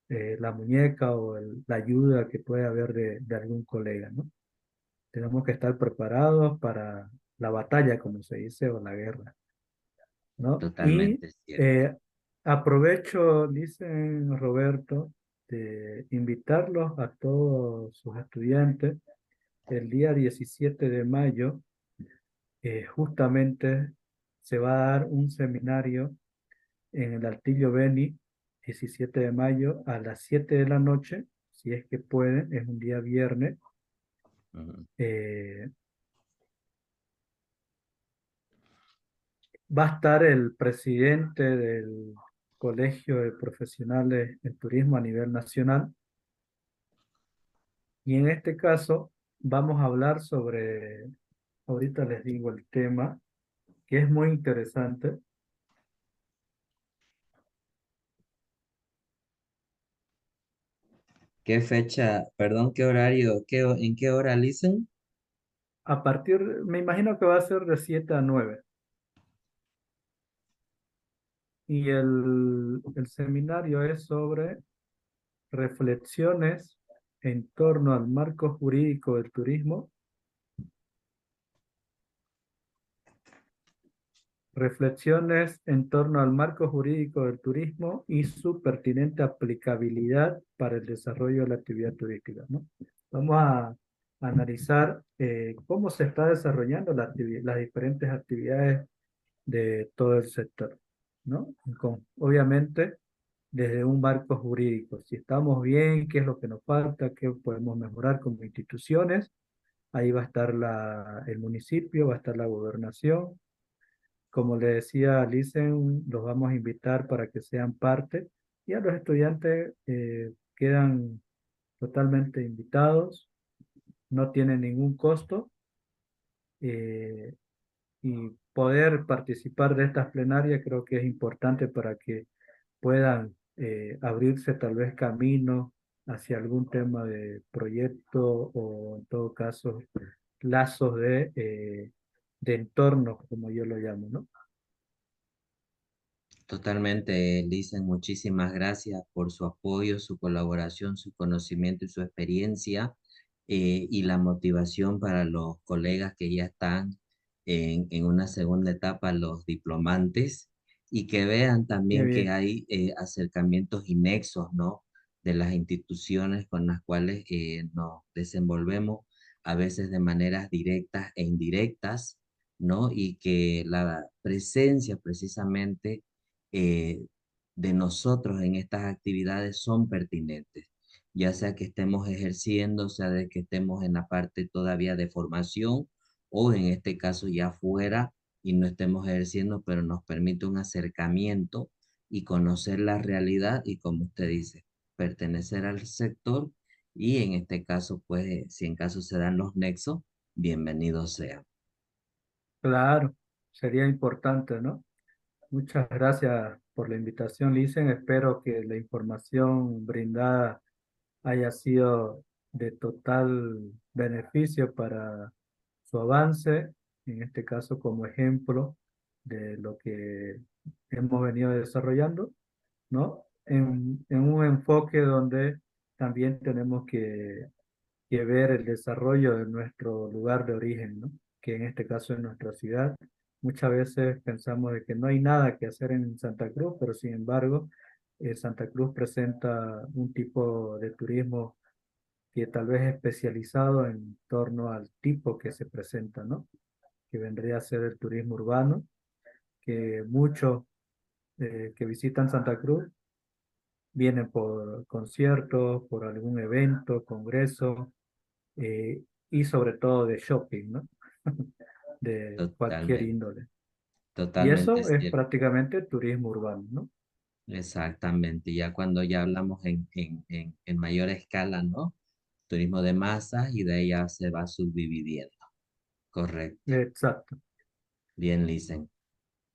la muñeca o la ayuda que puede haber de algún colega, ¿no? Tenemos que estar preparados para la batalla, como se dice, o la guerra, ¿no? Y Totalmente cierto. eh, aprovecho, dicen Roberto, de invitarlos a todos sus estudiantes el día 17 de mayo, justamente se va a dar un seminario en el Altillo Beni, 17 de mayo a las 7 de la noche, si es que pueden, es un día viernes. Ujú. Eh, Va a estar el presidente del Colegio de Profesionales en Turismo a nivel nacional y en este caso vamos a hablar sobre, ahorita les digo el tema, que es muy interesante. ¿Qué fecha, perdón, qué horario, en qué hora listen? A partir, me imagino que va a ser de 7 a 9. Y el seminario es sobre reflexiones en torno al marco jurídico del turismo, reflexiones en torno al marco jurídico del turismo y su pertinente aplicabilidad para el desarrollo de la actividad turística, ¿no? Vamos a analizar cómo se está desarrollando las diferentes actividades de todo el sector, ¿no? Obviamente, desde un marco jurídico, si estamos bien, qué es lo que nos falta, qué podemos mejorar como instituciones, ahí va a estar el municipio, va a estar la gobernación. Como le decía a Licen, los vamos a invitar para que sean parte y a los estudiantes quedan totalmente invitados, no tienen ningún costo eh, y poder participar de estas plenarias creo que es importante para que puedan abrirse tal vez camino hacia algún tema de proyecto o en todo caso lazos de entorno, como yo lo llamo, ¿no? Totalmente, Lisa, muchísimas gracias por su apoyo, su colaboración, su conocimiento y su experiencia y la motivación para los colegas que ya están en una segunda etapa, los diplomantes, y que vean Qué también que bien. hay acercamientos y nexos, ¿no? De las instituciones con las cuales nos desenvolvemos, a veces de maneras directas e indirectas, ¿no? Y que la presencia precisamente eh, de nosotros en estas actividades son pertinentes, ya sea que estemos ejerciendo, sea de que estemos en la parte todavía de formación o en este caso ya fuera y no estemos ejerciendo, pero nos permite un acercamiento y conocer la realidad y como usted dice, pertenecer al sector y en este caso, pues, si en caso se dan los nexos, bienvenido sea. Claro, sería importante, ¿no? Muchas gracias por la invitación, Licen. Espero que la información brindada haya sido de total beneficio para su avance, en este caso como ejemplo de lo que hemos venido desarrollando, ¿no? En un enfoque donde también tenemos que ver el desarrollo de nuestro lugar de origen, ¿no? Que en este caso es nuestra ciudad. Muchas veces pensamos de que no hay nada que hacer en Santa Cruz, pero sin embargo, Santa Cruz presenta un tipo de turismo que tal vez es especializado en torno al tipo que se presenta, ¿no? Que vendría a ser el turismo urbano, que muchos que visitan Santa Cruz vienen por conciertos, por algún evento, congreso, y sobre todo de shopping, ¿no? De cualquier Totalmente, índole. Y totalmente eso es cierto. prácticamente turismo urbano, ¿no? Exactamente, ya cuando ya hablamos en mayor escala, ¿no? Turismo de masas y de ahí ya se va subdividiendo. Correcto. Exacto. Bien, Licen.